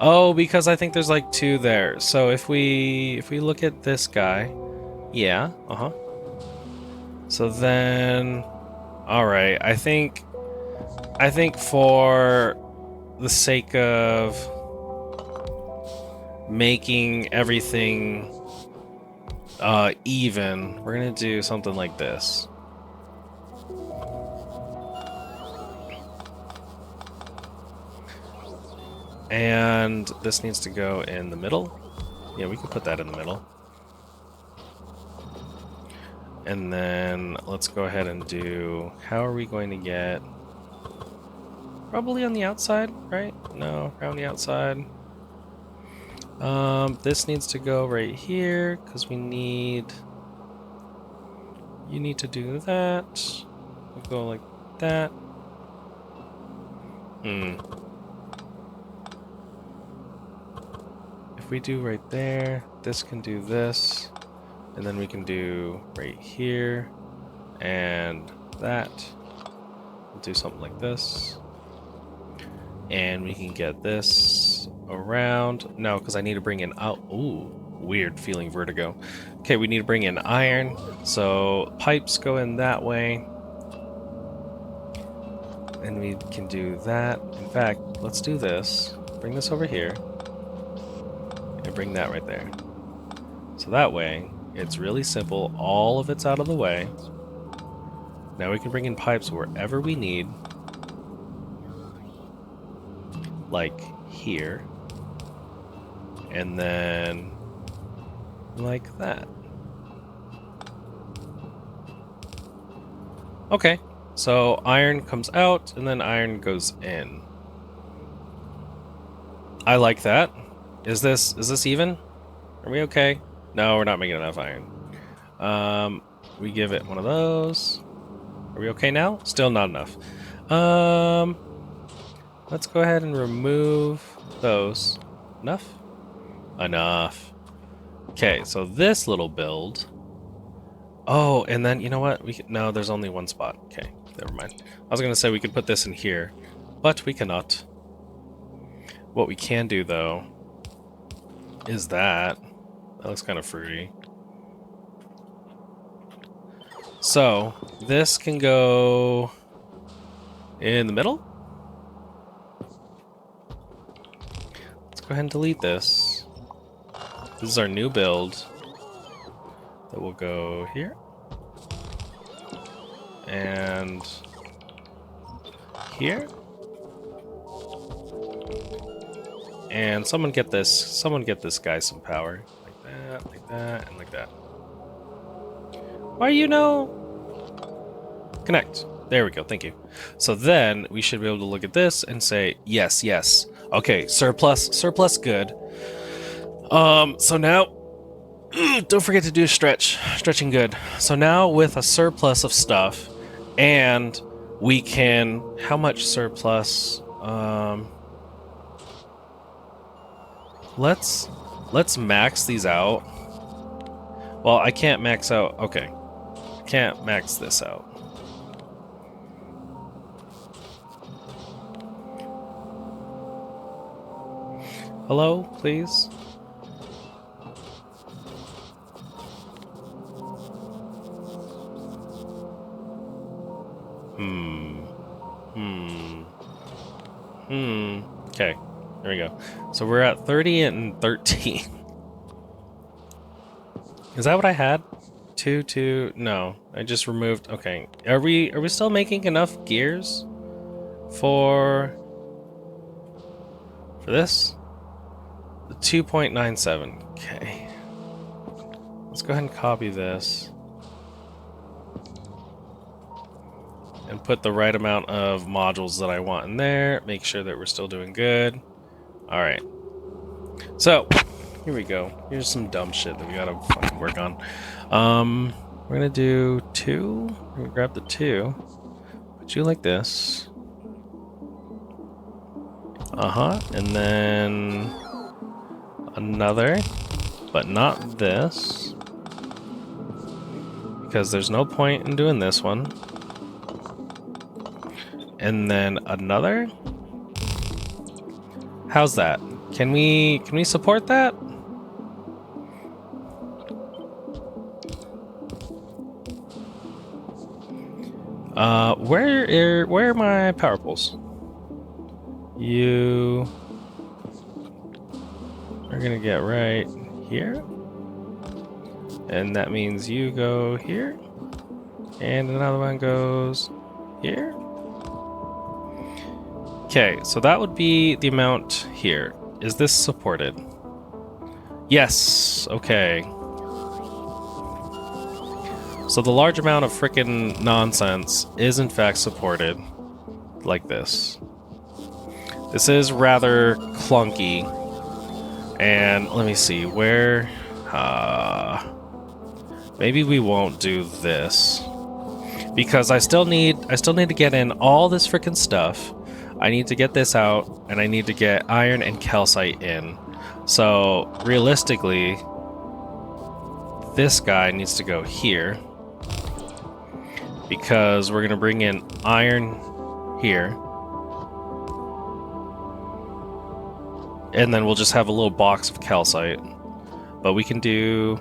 Oh, because I think there's like 2 there. So if we look at this guy, yeah, So then, all right, I think for the sake of making everything even, we're gonna do something like this. And this needs to go in the middle. Yeah, we can put that in the middle. And then let's go ahead and do... How are we going to get... Probably on the outside, right? No, around the outside. This needs to go right here, because we need... You need to do that. We'll go like that. If we do right there, this can do this, and then we can do right here, and that. We'll do something like this. And we can get this around. No, because I need to bring in... Oh, ooh, weird feeling vertigo. Okay, we need to bring in iron. So pipes go in that way. And we can do that. In fact, let's do this. Bring this over here. And bring that right there. So that way, it's really simple. All of it's out of the way. Now we can bring in pipes wherever we need. Like here. And then like that. Okay, so iron comes out and then iron goes in. I like that. Is this even? Are we okay? No, we're not making enough iron. We give it one of those. Are we okay now? Still not enough. Let's go ahead and remove those. Enough? Enough. Okay, so this little build. Oh, and then, you know what? No, there's only one spot. Okay, never mind. I was going to say we could put this in here, but we cannot. What we can do, though, is that. That looks kind of fruity. So, this can go in the middle. Let's go ahead and delete this. This is our new build. That will go here. And here. And someone get this guy some power. Like that, and like that. Why you know? Connect. There we go, thank you. So then we should be able to look at this and say, yes, yes. Okay, surplus good. So now don't forget to do stretching good. So now with a surplus of stuff, and we can, how much surplus? Let's max these out. Well, I can't max out. Okay, I can't max this out. Hello, please. Okay, there we go. So we're at 30 and 13. Is that what I had? 2. No, I just removed. Okay, are we still making enough gears for this? The 2.97. Okay. Let's go ahead and copy this. And put the right amount of modules that I want in there. Make sure that we're still doing good. Alright. So, here we go. Here's some dumb shit that we gotta fucking work on. We're gonna do 2. We're gonna grab the 2. Put you like this. And then another, but not this. Because there's no point in doing this one. And then another. How's that? Can we support that? Where are my power poles? You are gonna get right here. And that means you go here. And another one goes here. Okay, so that would be the amount here. Is this supported? Yes, okay. So the large amount of frickin' nonsense is in fact supported like this. This is rather clunky. And let me see, where... maybe we won't do this. Because I still need to get in all this frickin' stuff. I need to get this out, and I need to get iron and calcite in. So, realistically, this guy needs to go here. Because we're going to bring in iron here. And then we'll just have a little box of calcite. But we can do...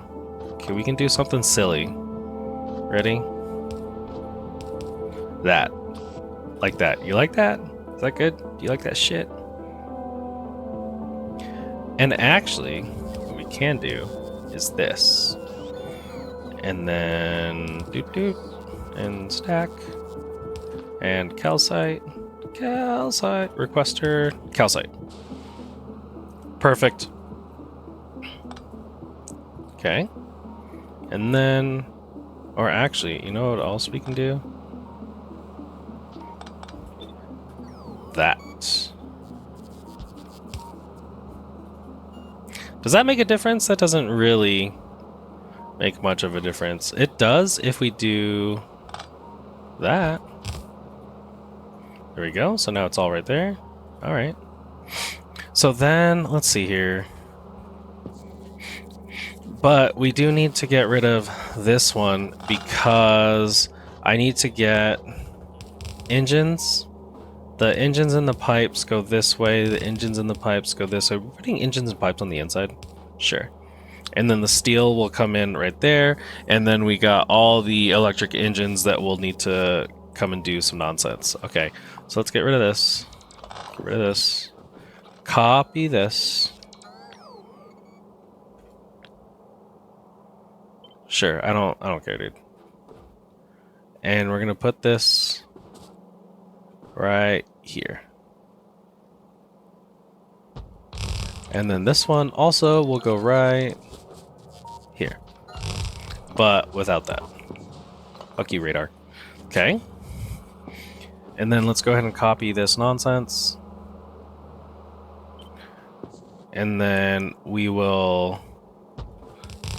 Okay, we can do something silly. Ready? That. Like that. You like that? Is that good? Do you like that shit? And actually, what we can do is this. And then... Doot doot. And stack. And calcite. Calcite. Requester. Calcite. Perfect. Okay. And then... Or actually, you know what else we can do? That. Does that make a difference? That doesn't really make much of a difference. It does if we do that. There we go. So now it's all right there. All right. So then, let's see here. But we do need to get rid of this one because I need to get engines. The engines and the pipes go this way. The engines and the pipes go this way. We're putting engines and pipes on the inside? Sure. And then the steel will come in right there. And then we got all the electric engines that will need to come and do some nonsense. Okay, so let's get rid of this. Get rid of this. Copy this. Sure, I don't care, dude. And we're gonna put this right here. And then this one also will go right here. But without that. Fuck you, radar. Okay. And then let's go ahead and copy this nonsense. And then we will...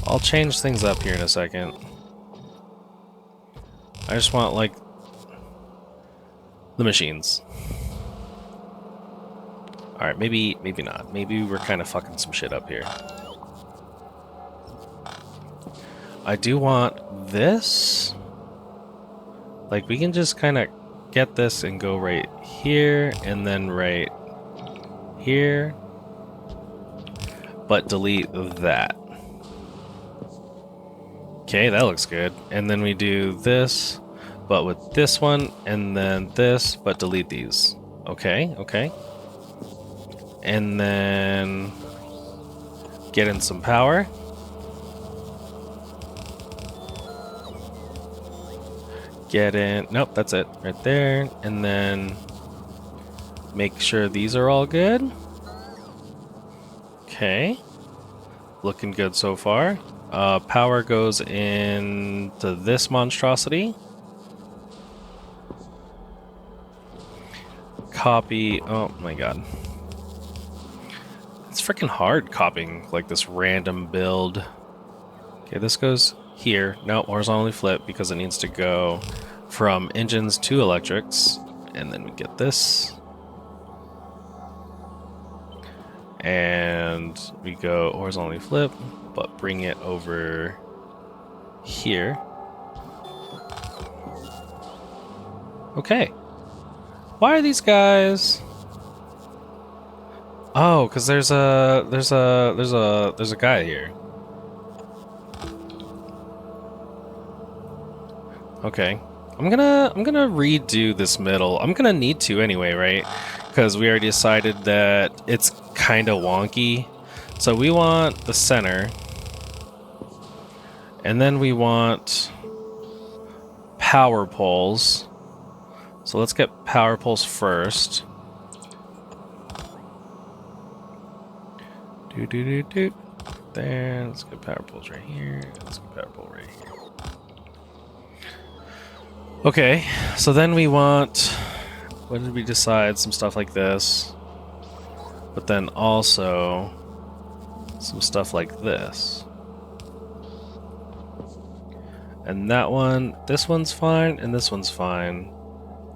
I'll change things up here in a second. I just want, like, the machines. Alright, maybe not. Maybe we're kind of fucking some shit up here. I do want this. Like, we can just kind of get this and go right here, and then right here. But delete that. Okay, that looks good. And then we do this, but with this one, and then this, but delete these. Okay, okay. And then get in some power. Get in, nope, that's it, right there. And then make sure these are all good. Okay. Looking good so far. Power goes into this monstrosity. Copy. Oh my god. It's freaking hard copying like this random build. Okay, this goes here. No, horizontally flip because it needs to go from engines to electrics. And then we get this. And we go horizontally flip, but bring it over here. Okay. Why are these guys? Oh, because there's a guy here. Okay. I'm gonna redo this middle. I'm gonna need to anyway, right? Because we already decided that it's kind of wonky. So we want the center. And then we want power poles. So let's get power poles first. There, let's get power poles right here. Let's get power pole right here. Okay, so then we want, what did we decide? Some stuff like this. But then also some stuff like this. And that one, this one's fine, and this one's fine.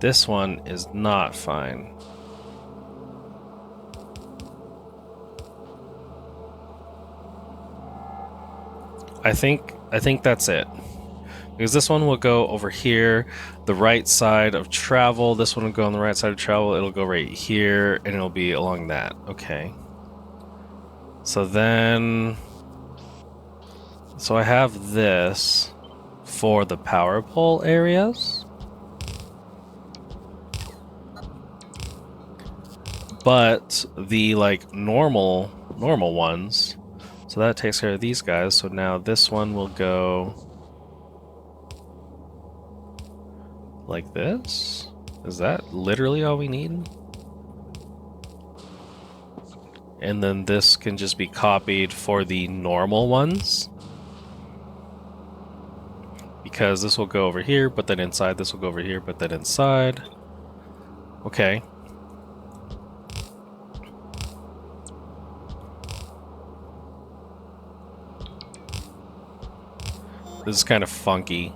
This one is not fine. I think that's it. Because this one will go over here, the right side of travel. This one will go on the right side of travel. It'll go right here, and it'll be along that. Okay. So then... So I have this for the power pole areas. But the, like, normal ones... So that takes care of these guys. So now this one will go... like this? Is that literally all we need? And then this can just be copied for the normal ones. Because this will go over here, but then inside. This will go over here, but then inside. Okay. This is kind of funky.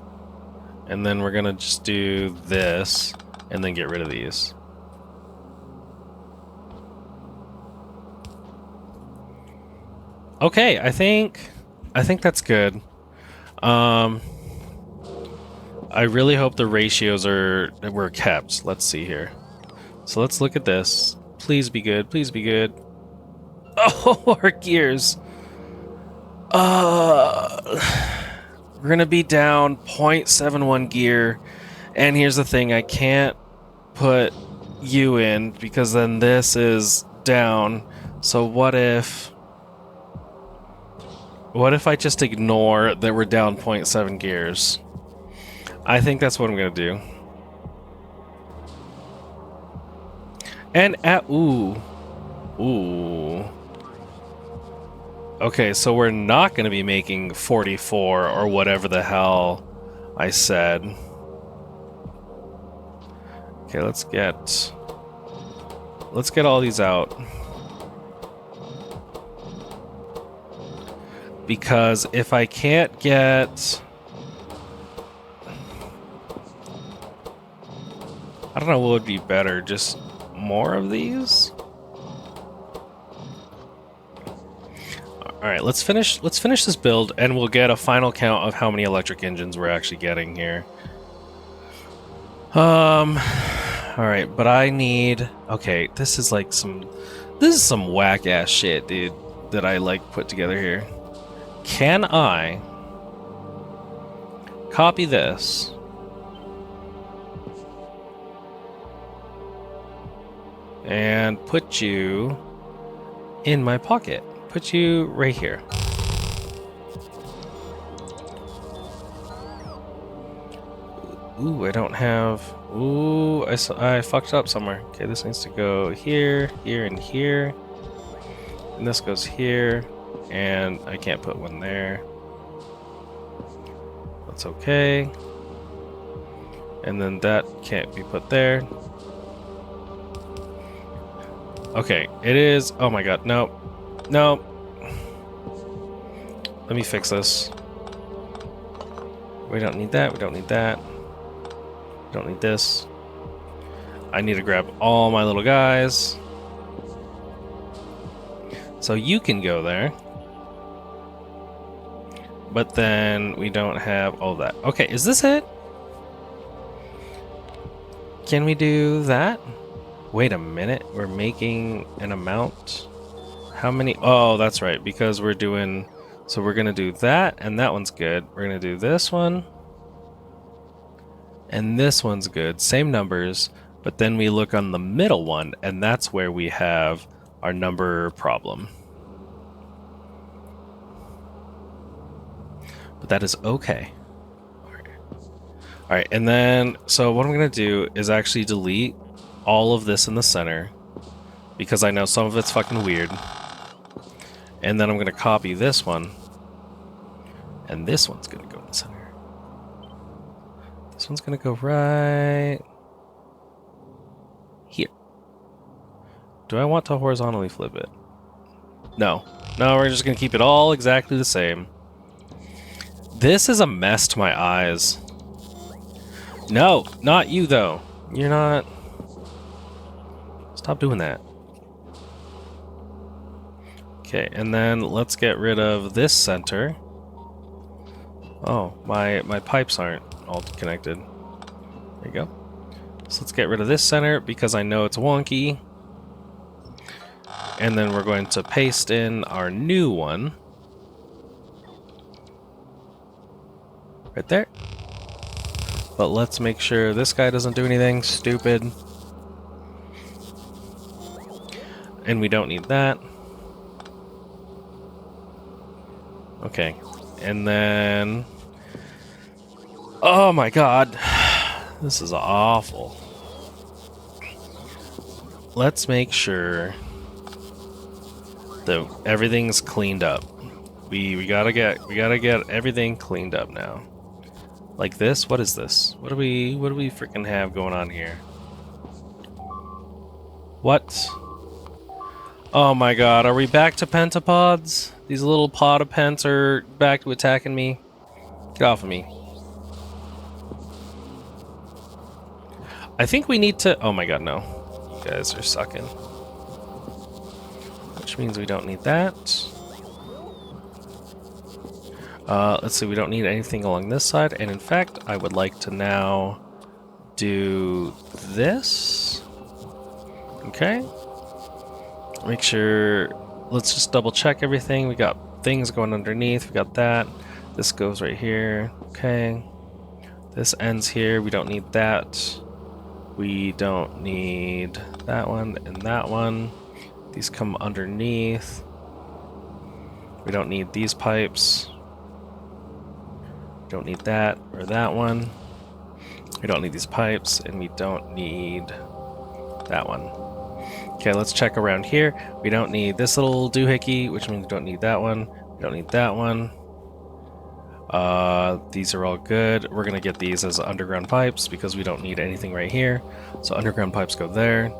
And then we're gonna just do this, and then get rid of these. Okay, I think that's good. I really hope the ratios were kept. Let's see here. So let's look at this. Please be good. Please be good. Oh, our gears. We're gonna be down 0.71 gear. And here's the thing, I can't put you in because then this is down. So what if I just ignore that we're down 0.7 gears? I think that's what I'm gonna do. And ooh. Okay, so we're not gonna be making 44 or whatever the hell I said. Okay, let's get all these out. Because if I can't get... I don't know what would be better, just more of these? Alright, let's finish this build and we'll get a final count of how many electric engines we're actually getting here. Alright, but I need... Okay, this is some whack-ass shit, dude, that I, like, put together here. Can I copy this and put you in my pocket? Put you right here. Ooh, I don't have... Ooh, I fucked up somewhere. Okay, this needs to go here, here, and here. And this goes here. And I can't put one there. That's okay. And then that can't be put there. Okay, it is... Oh my god, nope. Nope. Let me fix this. We don't need that, we don't need that. We don't need this. I need to grab all my little guys. So you can go there. But then we don't have all that. Okay, is this it? Can we do that? Wait a minute, we're making an amount. How many? Oh, that's right, because we're doing... So we're gonna do that, and that one's good. We're gonna do this one. And this one's good, same numbers, but then we look on the middle one, and that's where we have our number problem. But that is okay. Alright, and then, so what I'm gonna do is actually delete all of this in the center, because I know some of it's fucking weird. And then I'm gonna copy this one, and this one's gonna go in the center. This one's gonna go right here. Do I want to horizontally flip it? No. No, we're just gonna keep it all exactly the same. This is a mess to my eyes. No, not you though. You're not... Stop doing that. Okay, and then let's get rid of this center. Oh, my pipes aren't all connected. There you go. So let's get rid of this center because I know it's wonky. And then we're going to paste in our new one. Right there. But let's make sure this guy doesn't do anything stupid. And we don't need that. Okay. And then... oh my god. This is awful. Let's make sure that everything's cleaned up. We gotta get everything cleaned up now. Like this? What is this? What do we freaking have going on here? What? Oh my god, are we back to pentapods? These little pod of pents are back to attacking me. Get off of me. I think we need to... oh my god, no. You guys are sucking. Which means we don't need that. Let's see, we don't need anything along this side. And in fact, I would like to now do this. Okay. Make sure... let's just double check everything. We got things going underneath. We got that. This goes right here. Okay. This ends here. We don't need that. We don't need that one and that one. These come underneath. We don't need these pipes. We don't need that or that one. We don't need these pipes, and we don't need that one. Okay, let's check around here. We don't need this little doohickey, which means we don't need that one. We don't need that one. These are all good. We're gonna get these as underground pipes because we don't need anything right here. So underground pipes go there.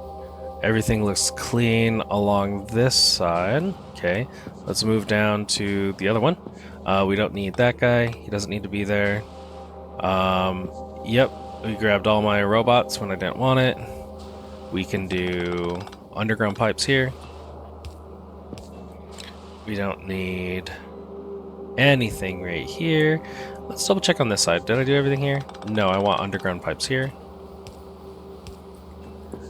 Everything looks clean along this side. Okay, let's move down to the other one. We don't need that guy. He doesn't need to be there. Yep, we grabbed all my robots when I didn't want it. We can do underground pipes here. We don't need anything right here. Let's double check on this side. Did I do everything here? No, I want underground pipes here.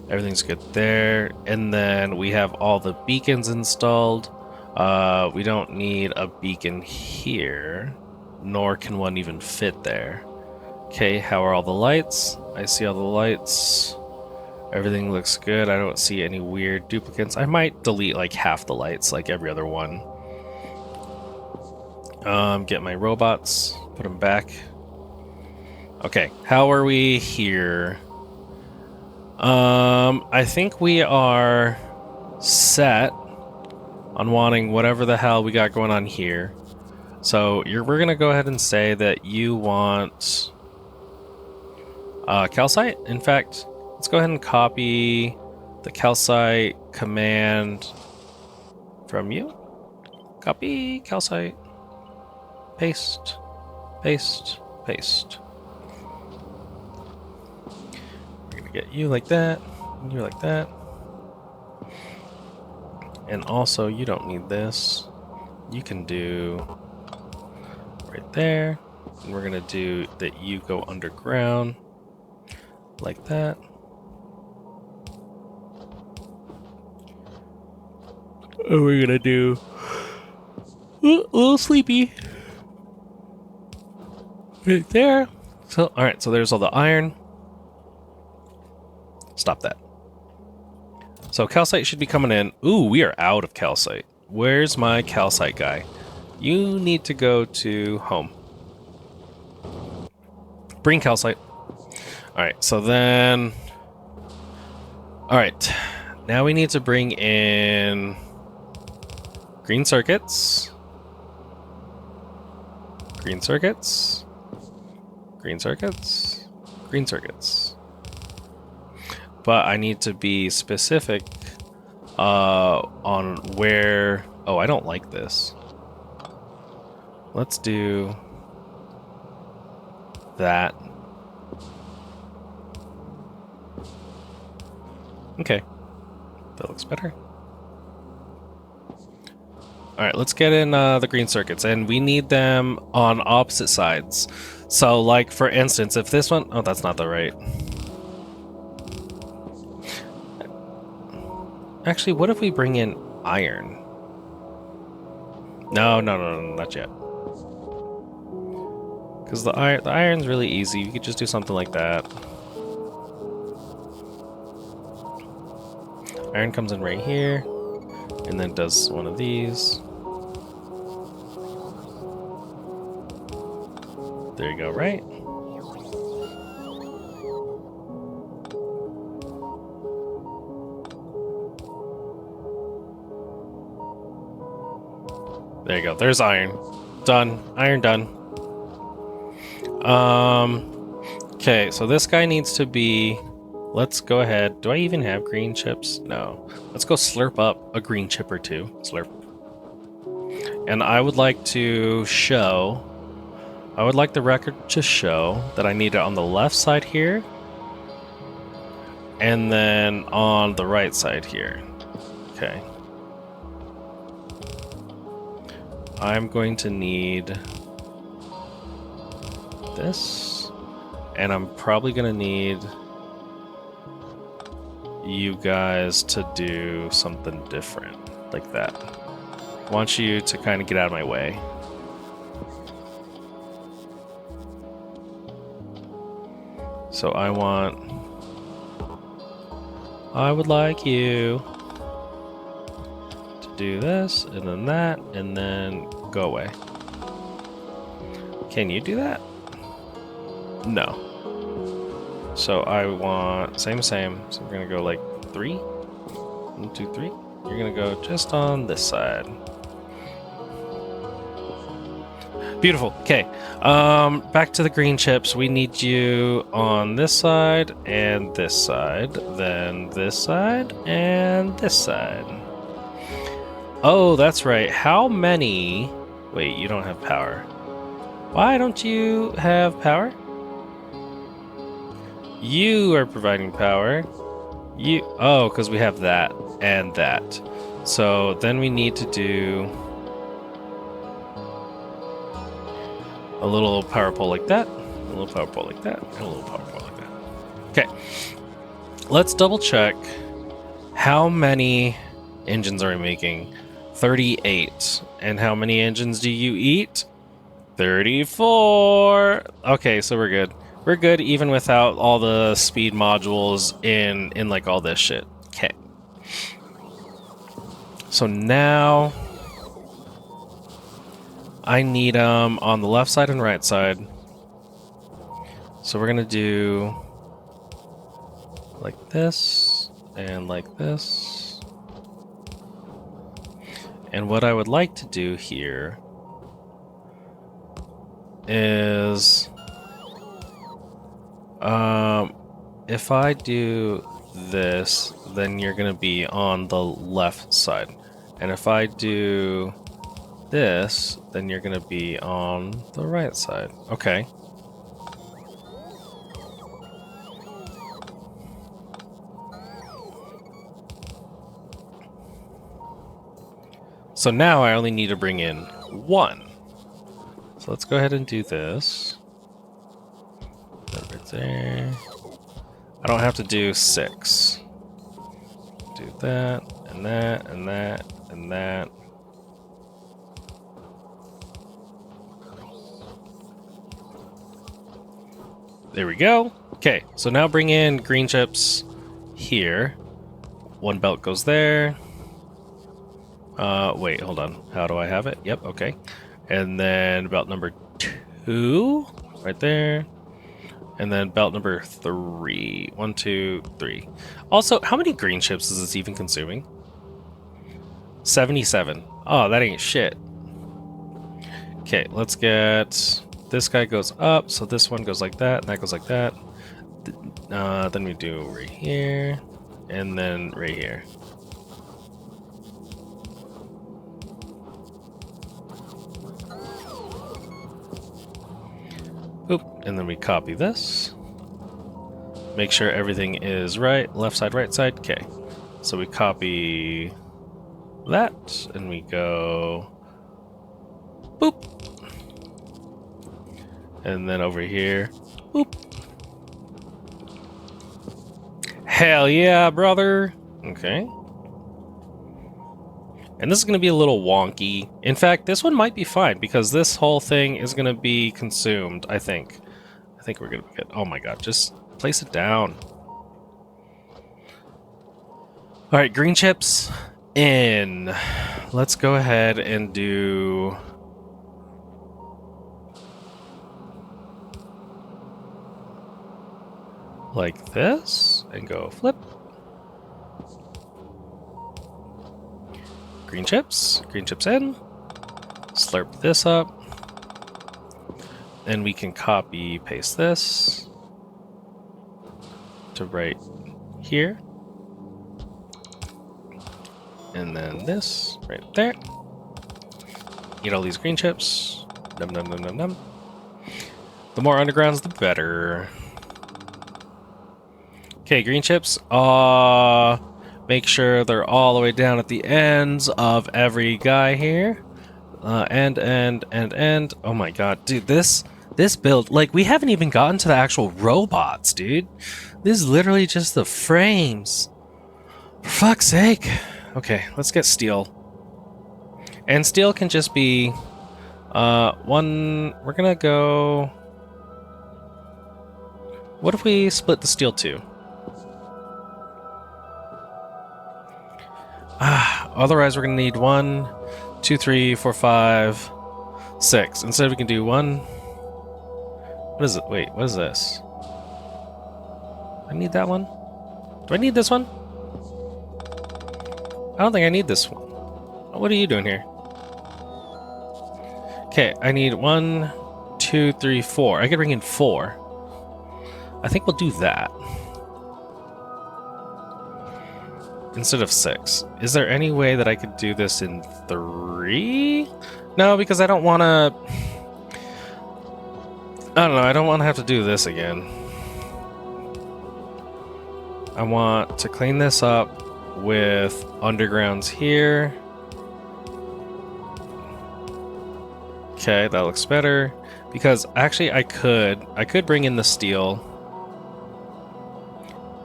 Everything's good there. And then we have all the beacons installed. We don't need a beacon here, nor can one even fit there. Okay, how are all the lights? I see all the lights. Everything looks good. I don't see any weird duplicates. I might delete like half the lights, like every other one. Get my robots, put them back. Okay, how are we here? I think we are set on wanting whatever the hell we got going on here. So we're gonna go ahead and say that you want calcite. In fact, let's go ahead and copy the calcite command from you. Copy calcite. Paste, paste, paste. We're gonna get you like that, and you like that. And also, you don't need this. You can do right there. And we're gonna do that you go underground like that. And we're gonna do a little sleepy right there. So, all right, so there's all the iron. Stop that. So calcite should be coming in. Ooh, we are out of calcite. Where's my calcite guy? You need to go to home. Bring calcite. All right, so then... all right, now we need to bring in green circuits. Green circuits. Green circuits. Green circuits. But I need to be specific on where... oh, I don't like this. Let's do that. Okay. That looks better. Alright, let's get in the green circuits, and we need them on opposite sides. So, like, for instance, if this one... oh, that's not the right... actually, what if we bring in... iron. No, not yet. Because the iron's really easy. You could just do something like that. Iron comes in right here, and then does one of these. There you go, right? There you go. There's iron. Done. Iron done. Okay, so this guy needs to be... Let's go ahead. Do I even have green chips? No. Let's go slurp up a green chip or two. Slurp. And I would like to show... I would like the record to show that I need it on the left side here. And then on the right side here. Okay. I'm going to need this. And I'm probably going to need you guys to do something different. Like that. I want you to kind of get out of my way. So I would like you to do this, and then that, and then go away. Can you do that? No. So I want, same. So we're gonna go like 3. 1, 2, 3. You're gonna go just on this side. Beautiful. Okay. Back to the green chips. We need you on this side and this side, then this side and this side. Oh, that's right. How many... Wait, you don't have power. Why don't you have power? You are providing power. Oh, because we have that and that. So then we need to do a little power pole like that, a little power pole like that, and a little power pole like that. Okay, let's double check how many engines are we making. 38. And how many engines do you eat? 34. Okay, so we're good. We're good even without all the speed modules in like all this shit. Okay. So now I need them on the left side and right side. So we're gonna do like this and like this. And what I would like to do here is if I do this, then you're gonna be on the left side. And if I do this, then you're gonna be on the right side. Okay. So now I only need to bring in 1. So let's go ahead and do this. That right there. I don't have to do 6. Do that, and that, and that, and that. There we go. Okay, so now bring in green chips here. 1 belt goes there. Wait, hold on. How do I have it? Yep, okay. And then belt number 2, right there. And then belt number 3. 1, 2, 3. Also, how many green chips is this even consuming? 77. Oh, that ain't shit. Okay, let's get... This guy goes up, so this one goes like that, and that goes like that. Then we do right here, and then right here. Oop, and then we copy this. Make sure everything is right. Left side, right side. Okay. So we copy that, and we go boop. And then over here, boop. Hell yeah, brother. Okay. And this is going to be a little wonky. In fact, this one might be fine because this whole thing is going to be consumed, I think. I think we're going to be good. Oh my god, just place it down. Alright, green chips in. Let's go ahead and do... like this, and go flip. Green chips in. Slurp this up. Then we can copy, paste this to right here. And then this right there. Eat all these green chips. Num num num num num. The more undergrounds, the better. Okay, green chips. Make sure they're all the way down at the ends of every guy here. End. Oh my god, dude, this build, like, we haven't even gotten to the actual robots, dude. This is literally just the frames. For fuck's sake. Okay, let's get steel. And steel can just be one. We're gonna go. What if we split the steel too? Otherwise we're gonna need 1, 2, 3, 4, 5, 6. Instead we can do 1. What is it? Wait, what is this? I need that one? Do I need this one? I don't think I need this one. What are you doing here? Okay, I need 1, 2, 3, 4. I could bring in 4. I think we'll do that. Instead of 6. Is there any way that I could do this in 3? No, because I don't want to... I don't know, I don't want to have to do this again. I want to clean this up with undergrounds here. Okay, that looks better. Because actually I could bring in the steel.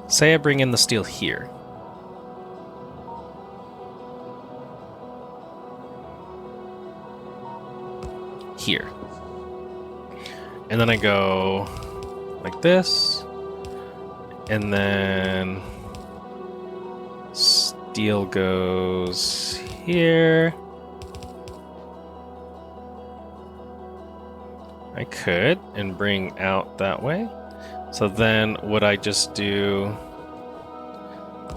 Say I bring in the steel here. Here. And then I go like this. And then steel goes here. I could and bring out that way. So then would I just do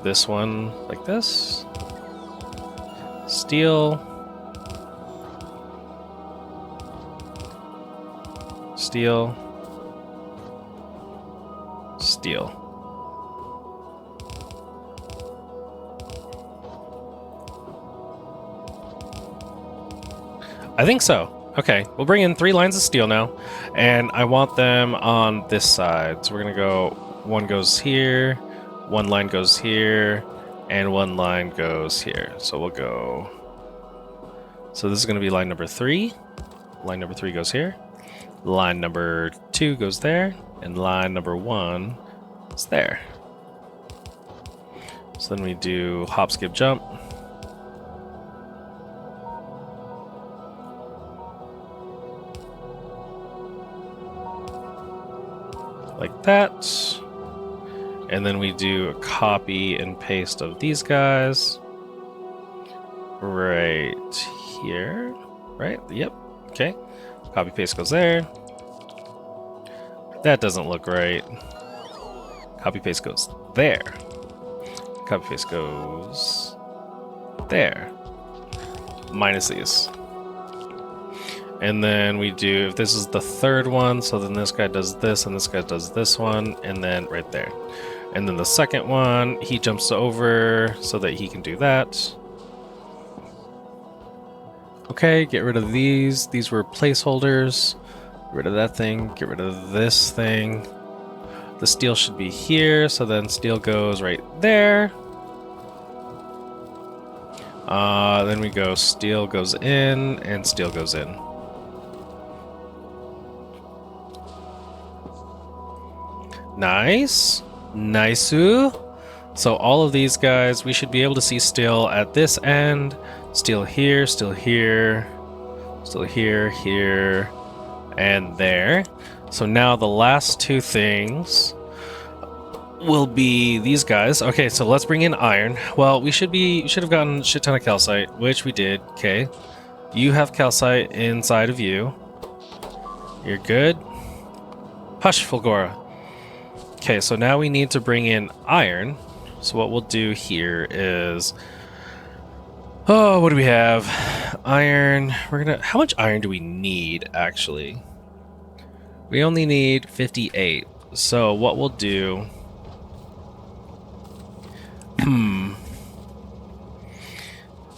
this one like this? Steel. Steel. Steel. I think so. Okay, we'll bring in 3 lines of steel now, and I want them on this side. So we're gonna go, 1 goes here, 1 line goes here, and 1 line goes here. So we'll go, so this is gonna be line number 3. Line number 3 goes here. Line number 2 goes there, and line number 1 is there. So then we do hop, skip, jump. Like that. And then we do a copy and paste of these guys. Right here. Right? Yep. Okay. Copy paste goes there. That doesn't look right. Copy paste goes there. Copy paste goes there. Minus these. And then we do, if this is the 3rd one, so then this guy does this, and this guy does this one, and then right there. And then the 2nd one, he jumps over so that he can do that. Okay, get rid of these. These were placeholders. Get rid of that thing. Get rid of this thing. The steel should be here, so then steel goes right there. Then we go steel goes in, and steel goes in. Nice. Nice-oo. So all of these guys, we should be able to see steel at this end, Steel here, steel here, steel here, here, and there. So now the last two things will be these guys. Okay, so let's bring in iron. Well, we should have gotten a shit ton of calcite, which we did. Okay. You have calcite inside of you. You're good. Hush, Fulgora. Okay, so now we need to bring in iron. So what we'll do here is... Oh, what do we have? Iron. How much iron do we need, actually? We only need 58. So what we'll do...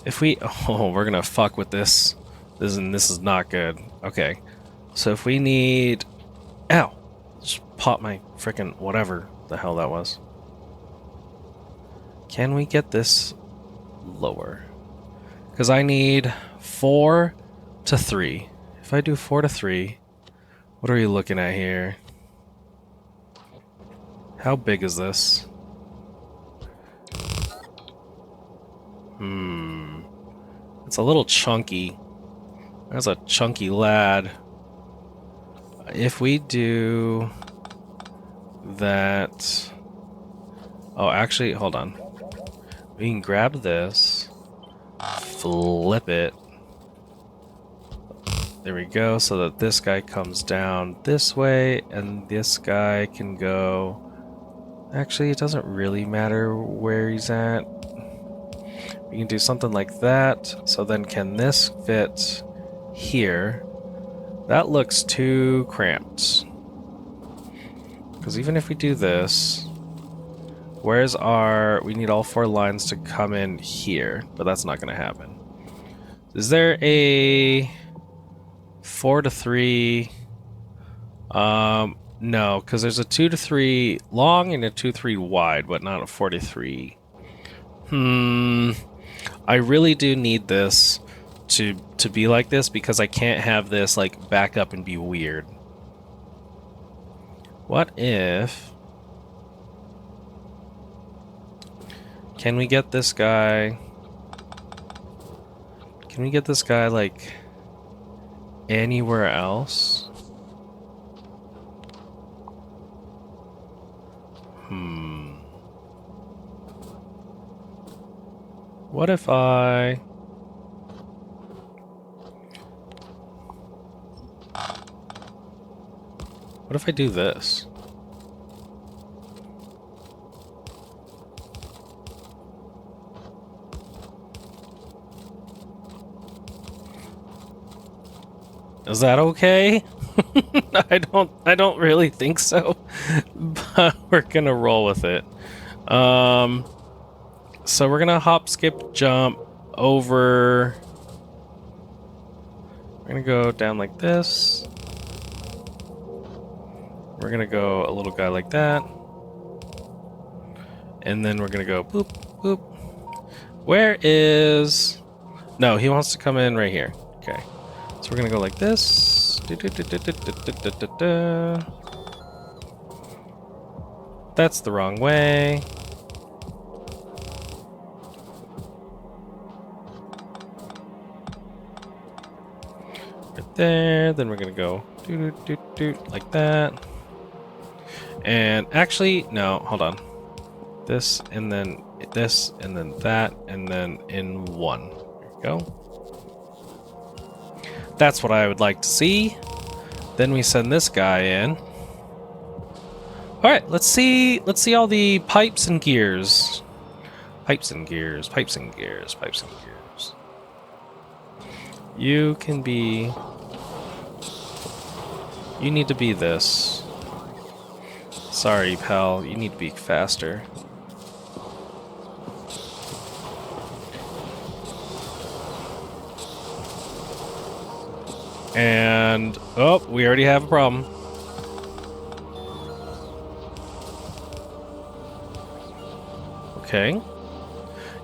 If we... Oh, we're gonna fuck with this. This is not good. Okay. So if we need... Ow! Just pop my frickin' whatever the hell that was. Can we get this lower? Because I need 4 to 3. If I do 4 to 3, what are we looking at here? How big is this? It's a little chunky. That's a chunky lad. If we do that... Oh, actually, hold on. We can grab this, flip it. There we go, so that this guy comes down this way, and this guy can go... Actually, it doesn't really matter where he's at. We can do something like that. So then can this fit here? That looks too cramped. Because even if we do this, where's our... We need all 4 lines to come in here, but that's not going to happen. Is there a 4 to 3? No, because there's a 2 to 3 long and a 2 to 3 wide, but not a 4 to 3. I really do need this to be like this, because I can't have this like back up and be weird. What if... Can we get this guy... Can we get this guy like anywhere else? What if I... What if I do this? Is that okay? I don't really think so, but we're gonna roll with it. So we're gonna hop, skip, jump over. We're gonna go down like this. We're gonna go a little guy like that. And then we're gonna go boop, boop. Where is... No, he wants to come in right here. Okay. So we're gonna go like this. That's the wrong way. Right there. Then we're gonna go like that. And actually, no, hold on. This, and then this, and then that, and then in one. There we go. That's what I would like to see. Then we send this guy in. Alright, let's see all the pipes and gears. Pipes and gears, pipes and gears, pipes and gears. You can be... You need to be this. Sorry, pal, you need to be faster. And... Oh, we already have a problem. Okay.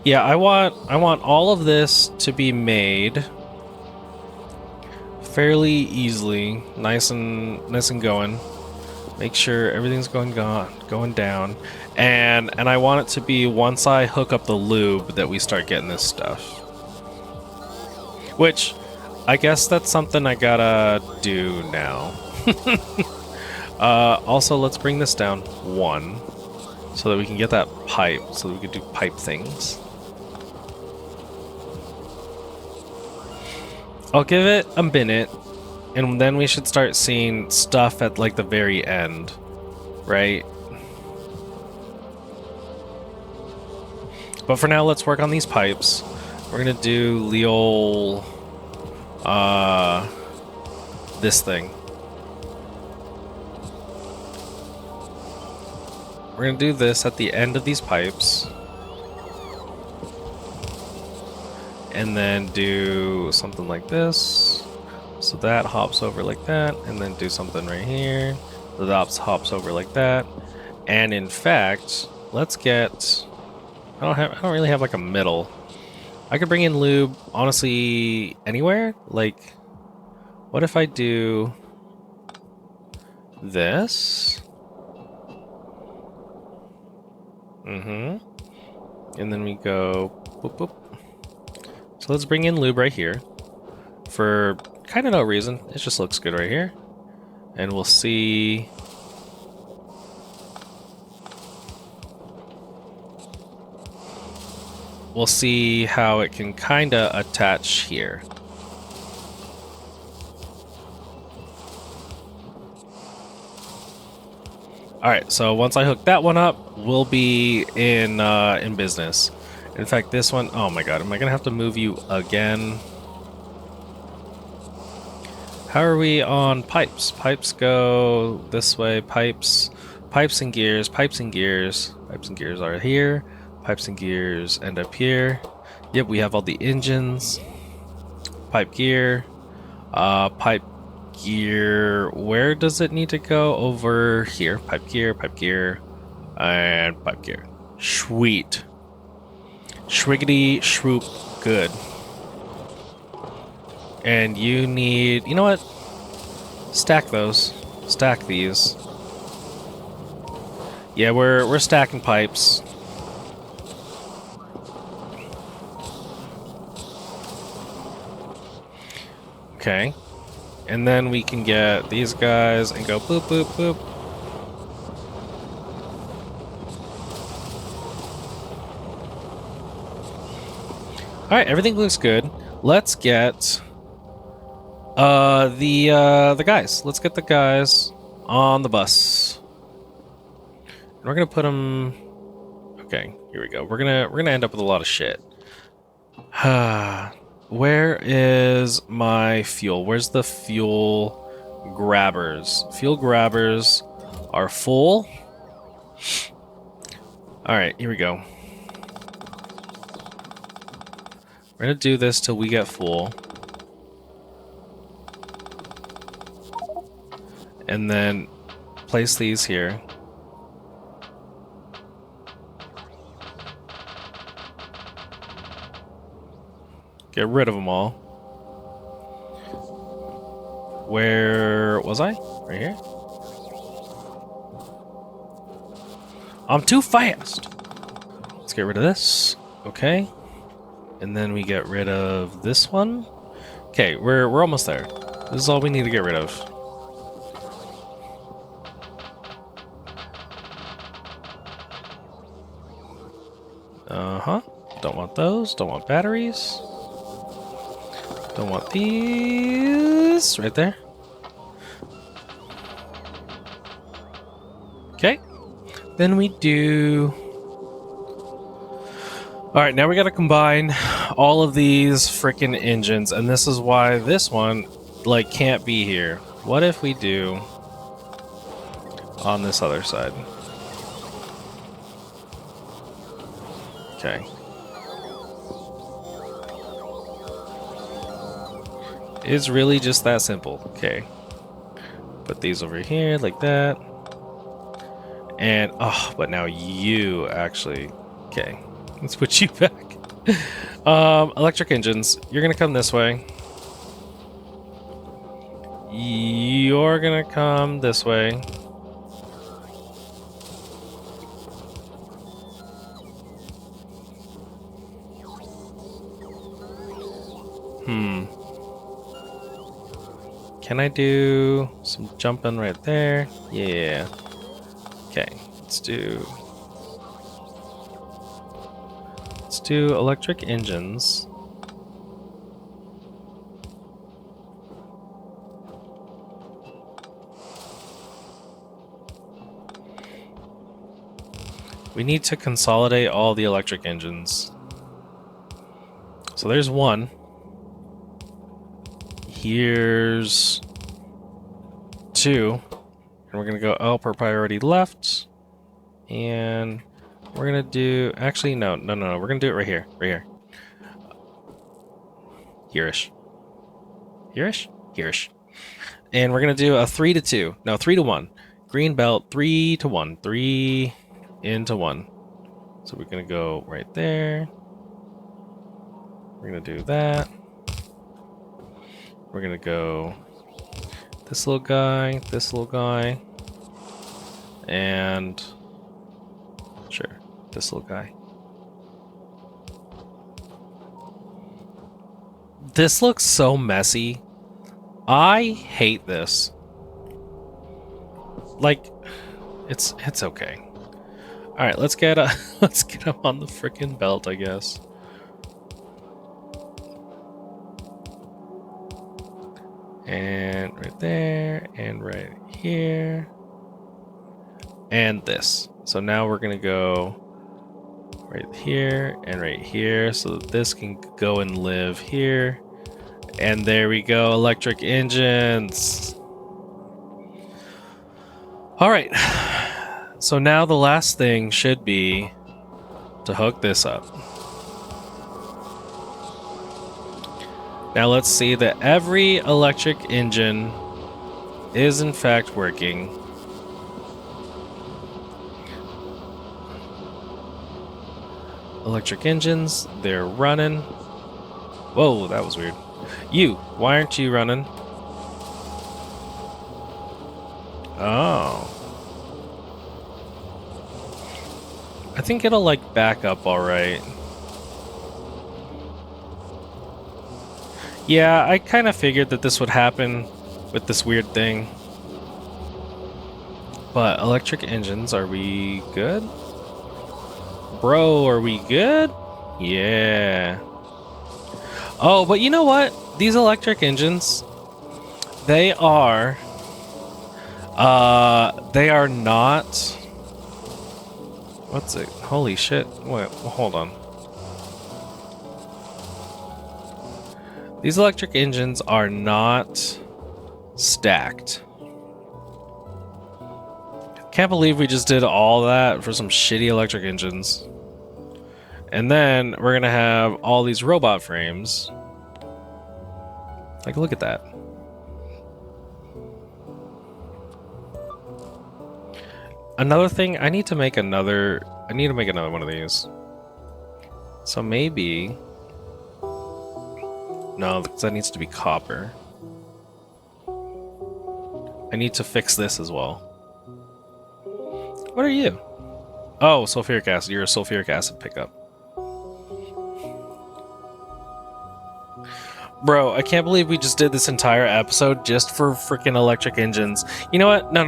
Yeah, I want all of this to be made fairly easily, nice and going. Make sure everything's going down, and I want it to be once I hook up the lube that we start getting this stuff. Which, I guess that's something I gotta do now. Also, let's bring this down 1, so that we can get that pipe, so that we can do pipe things. I'll give it a minute, and then we should start seeing stuff at, like, the very end, right? But for now, let's work on these pipes. We're gonna do the old, this thing. We're gonna do this at the end of these pipes. And then do something like this. So that hops over like that, and then do something right here. So that hops over like that. And in fact, let's get... I don't really have like a middle. I could bring in lube, honestly, anywhere. Like, what if I do this? And then we go boop boop. So let's bring in lube right here for kind of no reason. It just looks good right here. And we'll see. We'll see how it can kind of attach here. All right, so once I hook that one up, we'll be in business. In fact, this one, oh my god, am I gonna have to move you again? How are we on pipes? Pipes go this way, pipes and gears, pipes and gears. Pipes and gears are here, pipes and gears end up here. Yep, we have all the engines. Pipe gear, pipe gear, where does it need to go? Over here. Pipe gear, and pipe gear. Sweet. Shriggity shroop, good. And you need, you know what? Stack those. Stack these. Yeah, we're stacking pipes. Okay. And then we can get these guys and go boop boop boop. All right, everything looks good. Let's get the guys. Let's get the guys on the bus. And we're gonna put them. Okay, here we go. We're gonna end up with a lot of shit. Where is my fuel? Where's the fuel grabbers? Fuel grabbers are full. All right, here we go. We're gonna do this till we get full. And then place these here. Get rid of them all. Where was I? Right here? I'm too fast! Let's get rid of this. Okay. And then we get rid of this one. Okay, we're almost there. This is all we need to get rid of. Uh-huh. Don't want those. Don't want batteries. Don't want these. Right there. Okay. Then we do... Alright, now we gotta combine all of these frickin' engines, and this is why this one, like, can't be here. What if we do on this other side? Okay. It's really just that simple. Okay. Put these over here like that. And, oh, but now you actually... Okay. Let's put you back. Electric engines. You're gonna come this way. You're gonna come this way. Can I do some jumping right there? Yeah. Okay, let's do electric engines. We need to consolidate all the electric engines. So there's one. Here's two. And we're going to go up or priority left. And we're going to do... Actually, no. We're going to do it right here. Right here. Here-ish. Here-ish? Here-ish. And we're going to do a 3 to 2. No, 3 to 1. Green belt, 3 to 1. 3 into 1. So we're going to go right there. We're going to do that. We're going to go this little guy, and sure, this little guy. This looks so messy. I hate this. Like, it's okay. All right, let's get let's get him on the frickin' belt, I guess. And right there, and right here, and this. So now we're gonna go right here and right here, so that this can go and live here. And there we go, electric engines. All right. So now the last thing should be to hook this up. Now let's see that every electric engine is in fact working. Electric engines, they're running. Whoa, that was weird. You, why aren't you running? Oh. I think it'll like back up all right. Yeah, I kind of figured that this would happen with this weird thing. But electric engines, are we good? Bro, are we good? Yeah. Oh, but you know what? These electric engines, they are not... What's it? Holy shit. Wait, hold on. These electric engines are not stacked. Can't believe we just did all that for some shitty electric engines. And then we're gonna have all these robot frames. Like, look at that. Another thing, I need to make another one of these. So maybe... No, because that needs to be copper. I need to fix this as well. What are you? Oh, sulfuric acid. You're a sulfuric acid pickup. Bro, I can't believe we just did this entire episode just for freaking electric engines. You know what? No.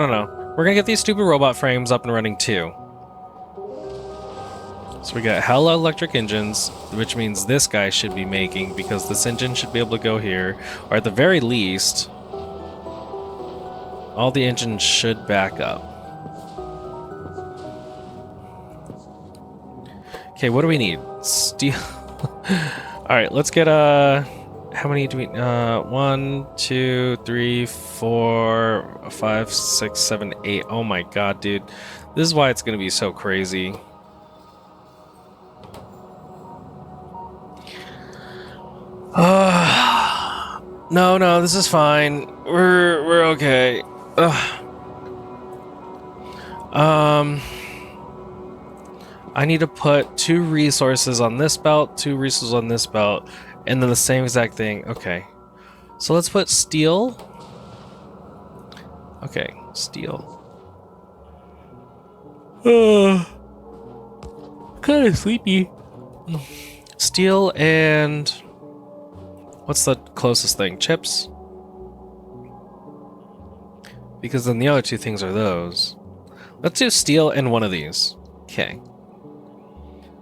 We're gonna get these stupid robot frames up and running too. So we got hella electric engines, which means this guy should be making, because this engine should be able to go here, or at the very least, all the engines should back up. Okay, what do we need? Steel. Alright, let's get how many do we 1, 2, 3, 4, 5, 6, 7, 8. Oh my god, dude. This is why it's gonna be so crazy. No, this is fine. We're okay. I need to put 2 resources on this belt, 2 resources on this belt, and then the same exact thing. Okay. So let's put steel. Okay, steel. Kind of sleepy. Steel and What's the closest thing? Chips? Because then the other two things are those. Let's do steel and one of these. Okay.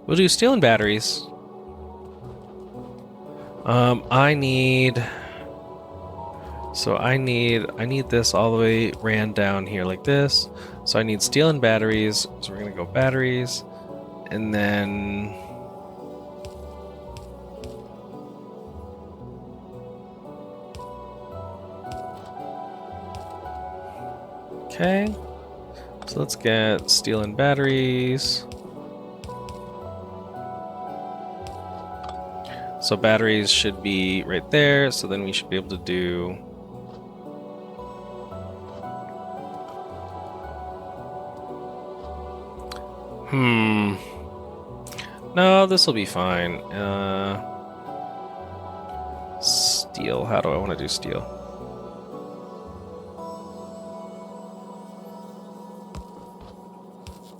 We'll do steel and batteries. I need this all the way ran down here like this. So I need steel and batteries. So we're gonna go batteries, and then okay. So let's get steel and batteries. So batteries should be right there. So then we should be able to do no, this will be fine. Steel. How do I want to do steel?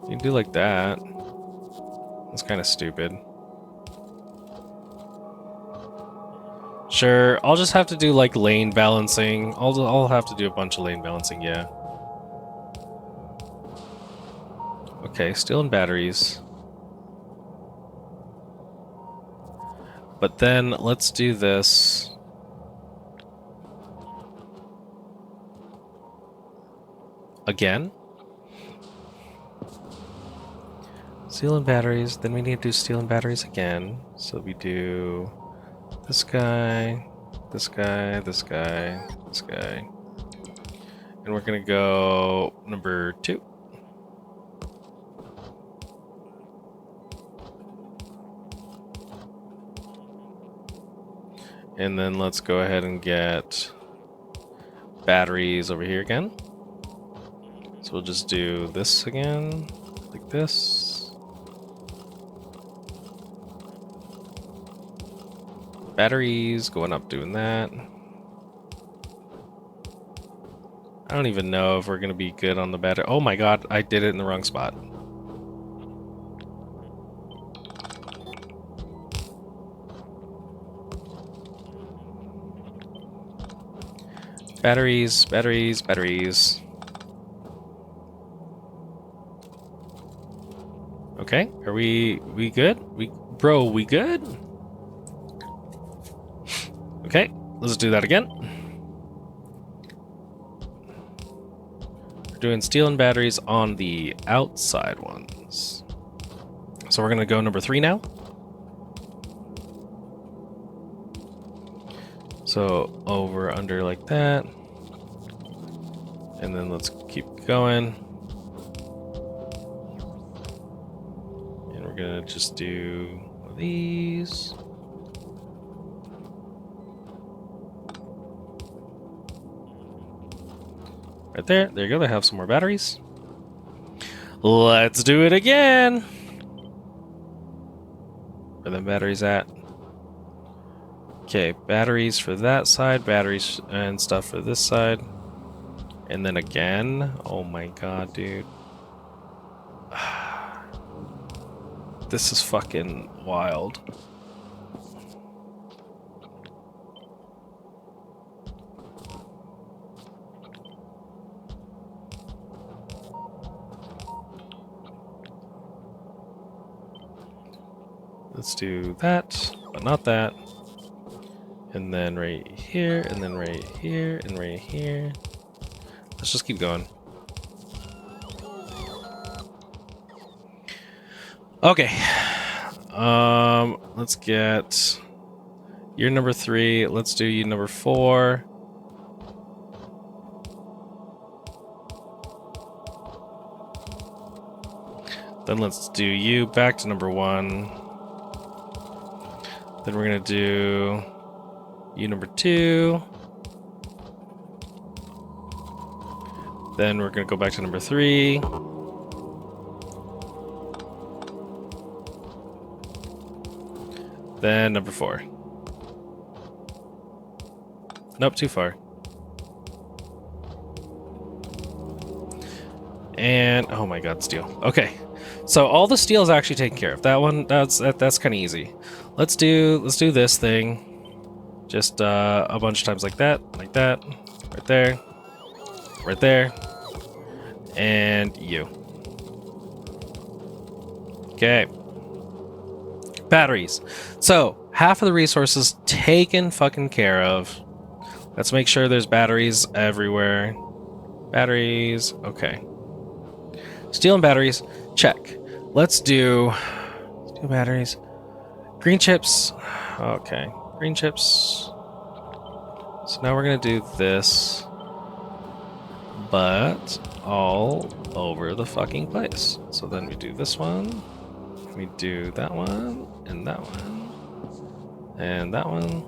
You can do like that. That's kind of stupid. Sure, I'll just have to do like lane balancing. I'll have to do a bunch of lane balancing, yeah. Okay, steel and batteries. But then let's do this. Again? Steel and batteries, then we need to do steel and batteries again. So we do this guy, this guy, this guy, this guy. And we're gonna go number 2. And then let's go ahead and get batteries over here again. So we'll just do this again, like this. Batteries going up doing that. I don't even know if we're gonna be good on the battery. Oh my god, I did it in the wrong spot. Batteries, batteries, batteries. Okay, are we good? We good? Okay, let's do that again. We're doing steel and batteries on the outside ones. So we're gonna go number 3 now. So over, under like that. And then let's keep going. And we're gonna just do one of these. Right there. There you go. They have some more batteries. Let's do it again. Where the batteries at? Okay, batteries for that side, batteries and stuff for this side. And then again. Oh my god, dude. This is fucking wild. Let's do that, but not that. And then right here, and then right here, and right here. Let's just keep going. Okay. Let's get your number 3. Let's do you number 4. Then let's do you back to number 1. Then we're gonna do you number 2. Then we're gonna go back to number 3. Then number 4. Nope, too far. And oh my god, steel. Okay. So all the steel is actually taken care of. That one, that's kind of easy. Let's do this thing. Just a bunch of times like that, right there, right there, and you. Okay. Batteries. So, half of the resources taken fucking care of. Let's make sure there's batteries everywhere. Batteries, okay. Steel and batteries, check. Let's do batteries. Green chips, okay. Green chips. So now we're gonna do this, but all over the fucking place. So then we do this one, we do that one, and that one, and that one,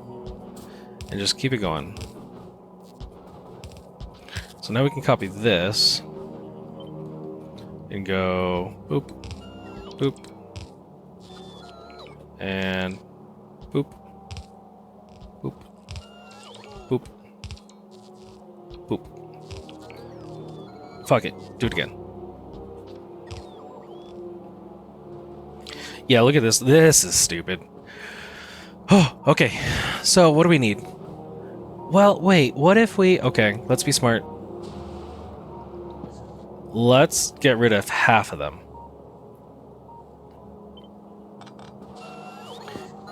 and just keep it going. So now we can copy this and go boop, boop, and boop, boop, boop, boop. Fuck it, do it again. Yeah, look at this. This is stupid. Oh, okay. So what do we need? Well, wait, what if we... Okay, let's be smart. Let's get rid of half of them.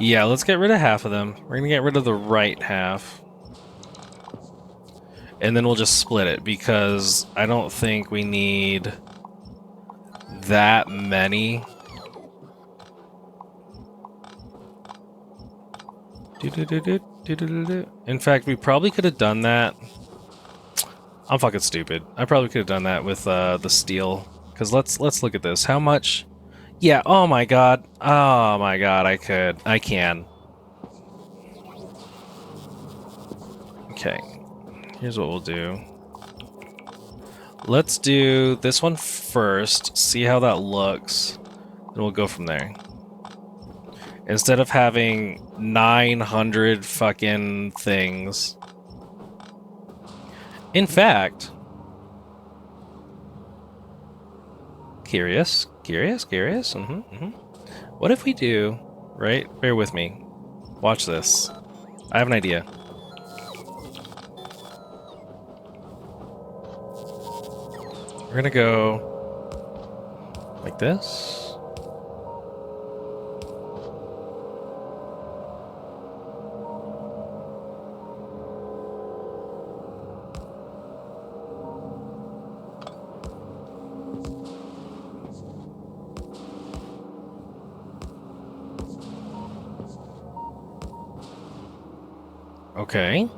Yeah, let's get rid of half of them. We're gonna get rid of the right half. And then we'll just split it, because I don't think we need that many. In fact, we probably could have done that. I'm fucking stupid. I probably could have done that with the steel. Because let's look at this. How much? Yeah, oh my god. Oh my god, I can. Okay. Here's what we'll do. Let's do this one first, see how that looks, and we'll go from there. Instead of having 900 fucking things. In fact, curious. What if we do, right? Bear with me. Watch this. I have an idea. We're gonna go like this. Okay,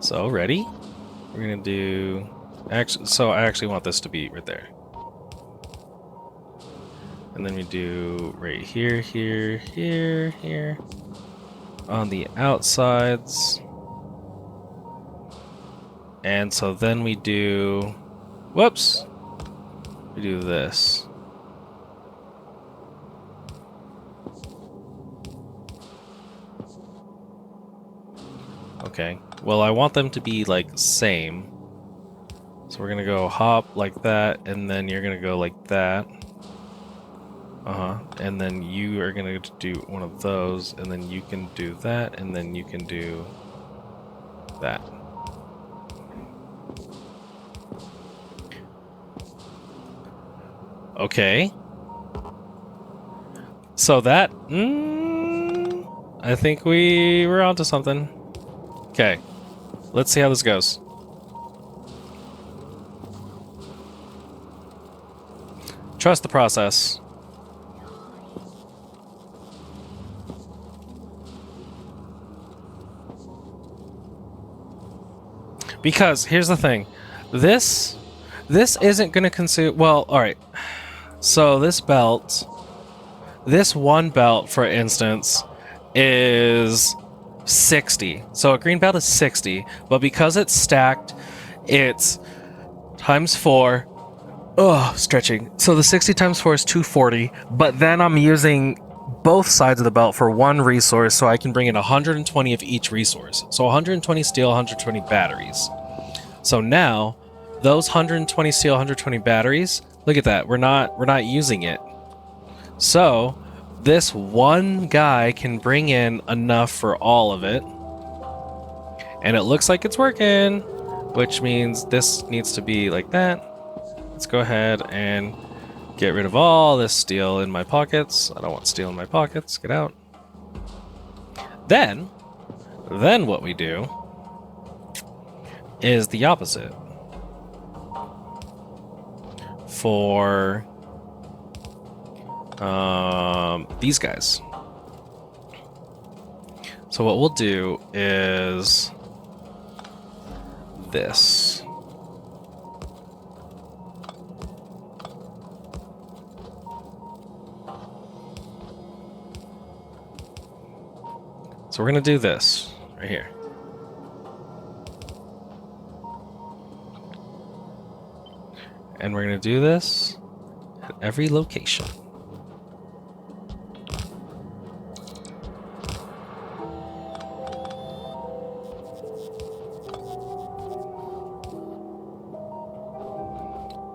so ready? We're gonna do... So I actually want this to be right there. And then we do right here, here, here, here. On the outsides. And so then we do... Whoops! We do this. Okay, well I want them to be like same. So we're gonna go hop like that, and then you're gonna go like that. And then you are gonna do one of those, and then you can do that, and then you can do that. Okay. So that... I think we were onto something. Okay. Let's see how this goes. Trust the process. Because here's the thing. This isn't going to consume... Well, alright. So this belt... This one belt, for instance, is 60. So a green belt is 60. But because it's stacked, it's times 4... Ugh, stretching. So the 60 times 4 is 240, but then I'm using both sides of the belt for one resource, so I can bring in 120 of each resource. So 120 steel, 120 batteries. So now, those 120 steel, 120 batteries, look at that, we're not using it. So, this one guy can bring in enough for all of it. And it looks like it's working, which means this needs to be like that. Let's go ahead and get rid of all this steel in my pockets. I don't want steel in my pockets. Get out. Then what we do is the opposite. For these guys. So what we'll do is this. So we're going to do this right here. And we're going to do this at every location.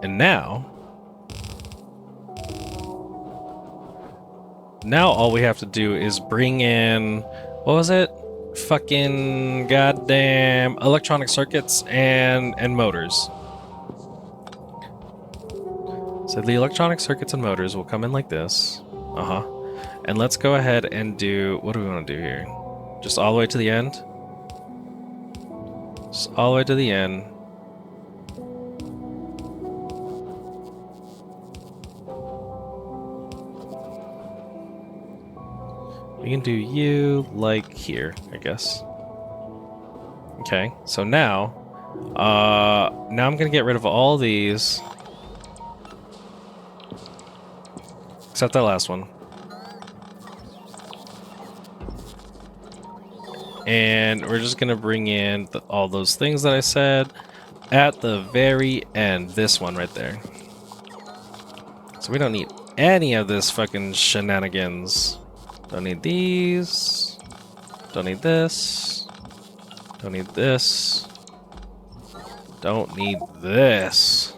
And now all we have to do is bring in, what was it? Fucking goddamn electronic circuits and motors. So the electronic circuits and motors will come in like this. And let's go ahead and do, what do we want to do here? Just all the way to the end? Just all the way to the end. We can do you like here, I guess. Okay, so now I'm gonna get rid of all these. Except that last one. And we're just gonna bring in all those things that I said at the very end. This one right there. So we don't need any of this fucking shenanigans. Don't need these. Don't need this. Don't need this. Don't need this.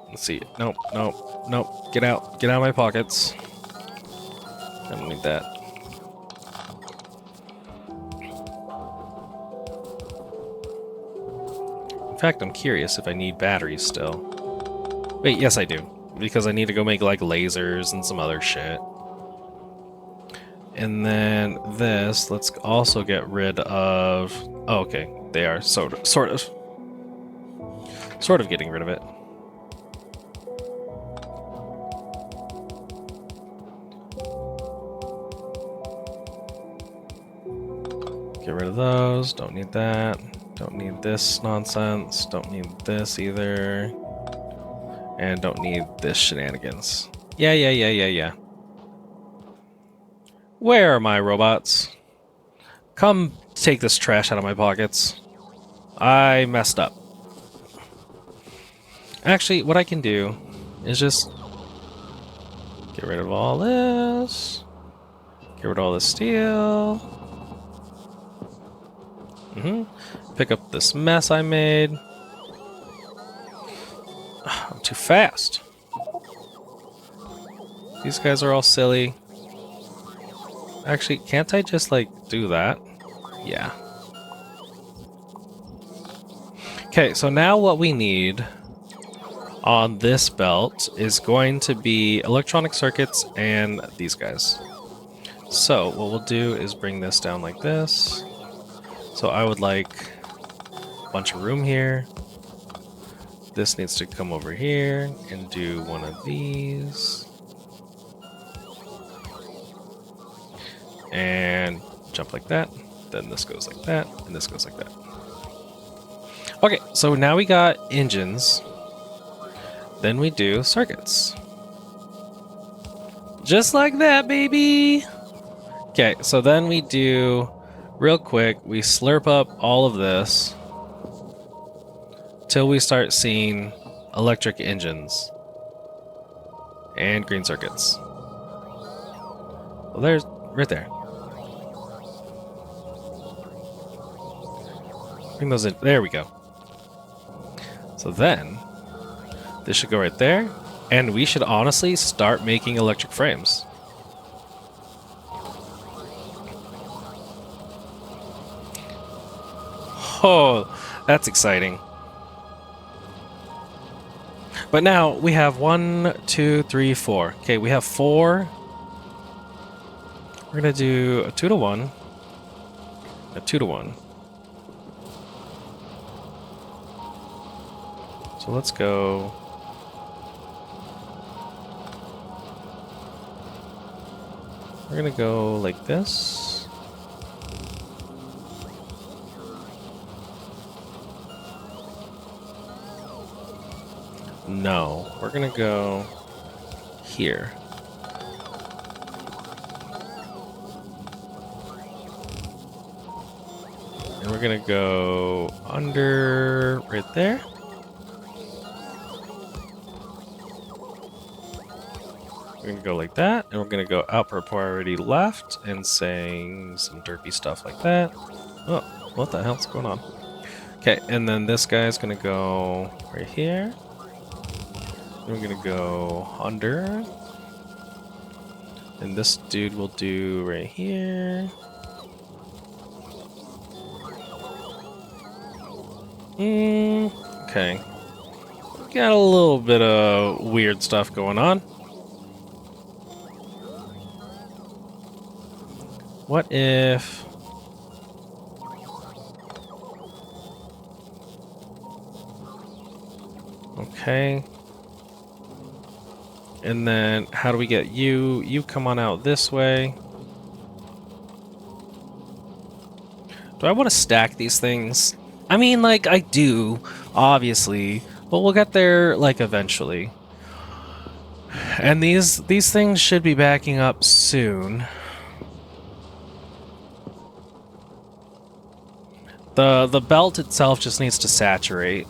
Let's see. Nope, nope, nope. Get out. Get out of my pockets. I don't need that. In fact, I'm curious if I need batteries still. Wait, yes I do. Because I need to go make like lasers and some other shit. And then this, let's also get rid of... Oh, okay. They are sort of getting rid of it. Get rid of those. Don't need that. Don't need this nonsense. Don't need this either. And don't need this shenanigans. Yeah. Where are my robots? Come take this trash out of my pockets. I messed up. Actually, what I can do is just get rid of all this. Get rid of all this steel. Pick up this mess I made. I'm too fast. These guys are all silly. Actually, can't I just, like, do that? Yeah. Okay, so now what we need on this belt is going to be electronic circuits and these guys. So, what we'll do is bring this down like this. So I would like a bunch of room here. This needs to come over here and do one of these. And jump like that. Then this goes like that, and this goes like that. Okay, so now we got engines. Then we do circuits. Just like that, baby! Okay, so then we do, real quick, we slurp up all of this till we start seeing electric engines and green circuits. Well, there's right there. Bring those in. There we go. So then this should go right there, and we should honestly start making electric frames. Oh, that's exciting. But now we have 1, 2, 3, 4. Okay, we have 4. We're gonna do a 2 to 1, a 2 to 1. So let's go. We're gonna go like this. No, we're gonna go here. And we're gonna go under right there. We're gonna go like that, and we're gonna go output priority left and saying some derpy stuff like that. Oh, what the hell's going on? Okay, and then this guy's gonna go right here. We're gonna go under. And this dude will do right here. Okay. Got a little bit of weird stuff going on. What if... Okay. And then how do we get you? You come on out this way. Do I want to stack these things? I mean, like, I do, obviously, but we'll get there, like, eventually. And these things should be backing up soon. The belt itself just needs to saturate.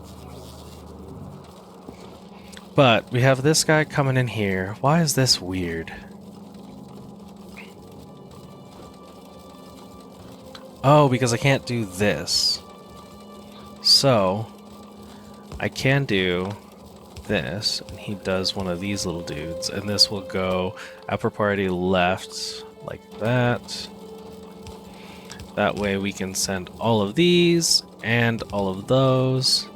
But we have this guy coming in here. Why is this weird? Oh, because I can't do this. So, I can do this, and he does one of these little dudes, and this will go upper priority left, like that. That way we can send all of these, and all of those.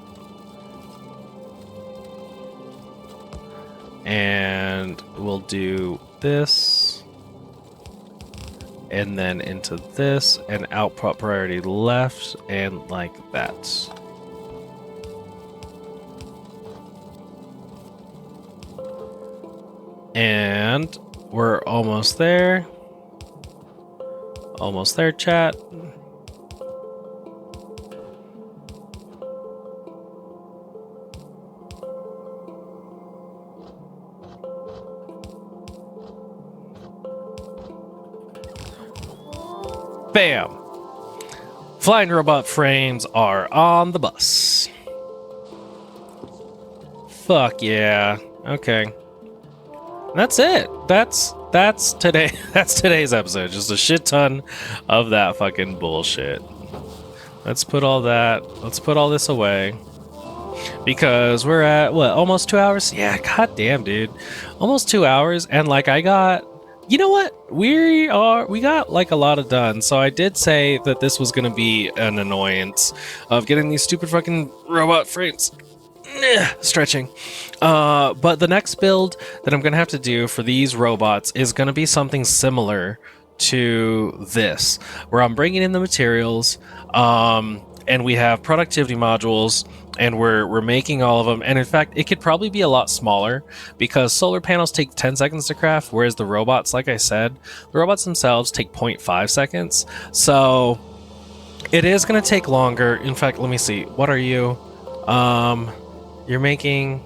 And we'll do this, and then into this, and output priority left, and like that. And we're almost there. Almost there, chat. Bam! Flying robot frames are on the bus. Fuck yeah. Okay. That's it. That's today. That's today's episode. Just a shit ton of that fucking bullshit. Let's put all that. Let's put all this away. Because we're at what, almost 2 hours? Yeah, goddamn, dude. Almost 2 hours, and like I got, you know what? We got like a lot of done. So I did say that this was gonna be an annoyance of getting these stupid fucking robot frames. Stretching. But the next build that I'm gonna have to do for these robots is gonna be something similar to this, where I'm bringing in the materials, and we have productivity modules, and we're making all of them. And in fact, it could probably be a lot smaller because solar panels take 10 seconds to craft, whereas the robots, like I said, the robots themselves take 0.5 seconds. So it is going to take longer. In fact, let me see. What are you? You're making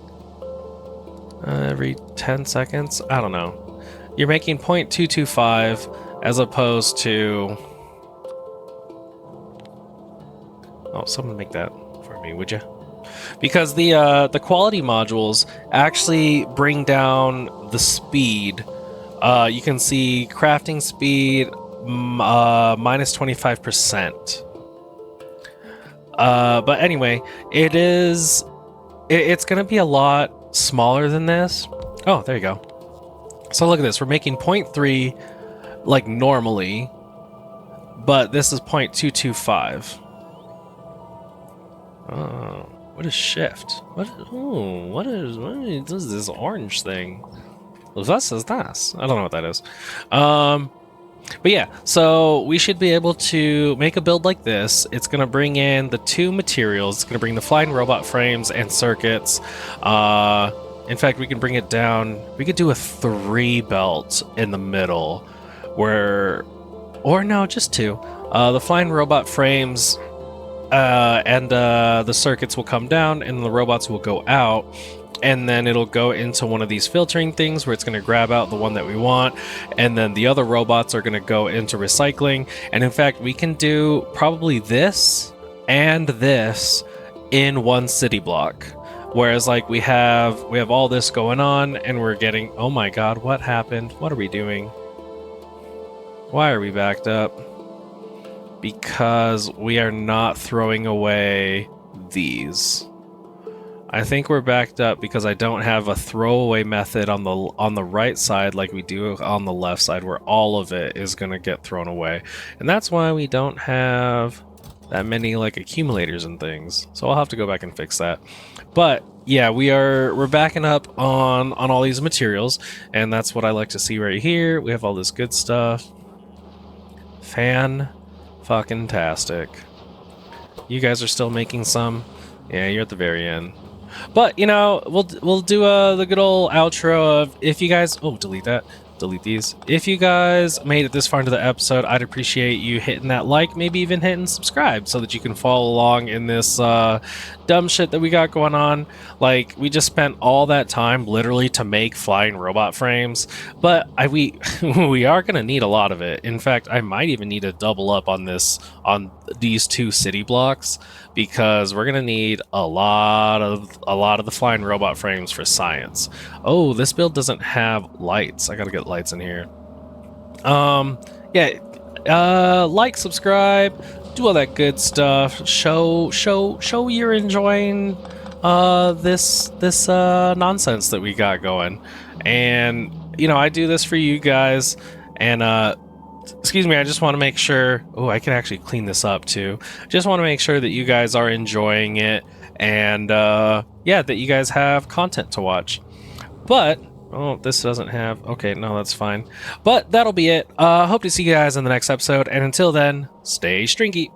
every 10 seconds? I don't know. You're making 0.225 as opposed to... Oh, someone make that for me, would you? Because the quality modules actually bring down the speed. You can see crafting speed minus 25%. But anyway, it's going to be a lot smaller than this. Oh, there you go. So look at this. We're making 0.3 like normally, but this is 0.225. What is shift? What is this orange thing? This is nice. I don't know what that is. But yeah, so we should be able to make a build like this. It's going to bring in the 2 materials. It's going to bring the flying robot frames and circuits. In fact, we can bring it down. We could do a 3 belt in the middle where, or no, just 2. The flying robot frames and the circuits will come down and the robots will go out. And then it'll go into one of these filtering things where it's going to grab out the one that we want. And then the other robots are going to go into recycling. And in fact, we can do probably this and this in one city block. Whereas like we have all this going on and we're getting, oh my God, what happened? What are we doing? Why are we backed up? Because we are not throwing away these. I think we're backed up because I don't have a throwaway method on the right side like we do on the left side where all of it is going to get thrown away. And that's why we don't have that many like accumulators and things. So I'll have to go back and fix that. But yeah, we're backing up on all these materials, and that's what I like to see right here. We have all this good stuff. Fan-fucking-tastic. You guys are still making some? Yeah, you're at the very end. But, you know, we'll do the good old outro of if you guys... Oh, delete that. Delete these. If you guys made it this far into the episode, I'd appreciate you hitting that like, maybe even hitting subscribe so that you can follow along in this dumb shit that we got going on. Like, we just spent all that time literally to make flying robot frames, but we are going to need a lot of it. In fact, I might even need to double up on these 2 city blocks because we're going to need a lot of the flying robot frames for science. Oh, this build doesn't have lights. I got to get lights in here. Yeah, like, subscribe, do all that good stuff. Show you're enjoying this nonsense that we got going. And you know, I do this for you guys. And excuse me, I just want to make sure... Oh, I can actually clean this up too. Just want to make sure that you guys are enjoying it, and yeah, that you guys have content to watch. But oh, this doesn't have... Okay, no, that's fine. But that'll be it. Hope to see you guys in the next episode, and until then, stay stringy.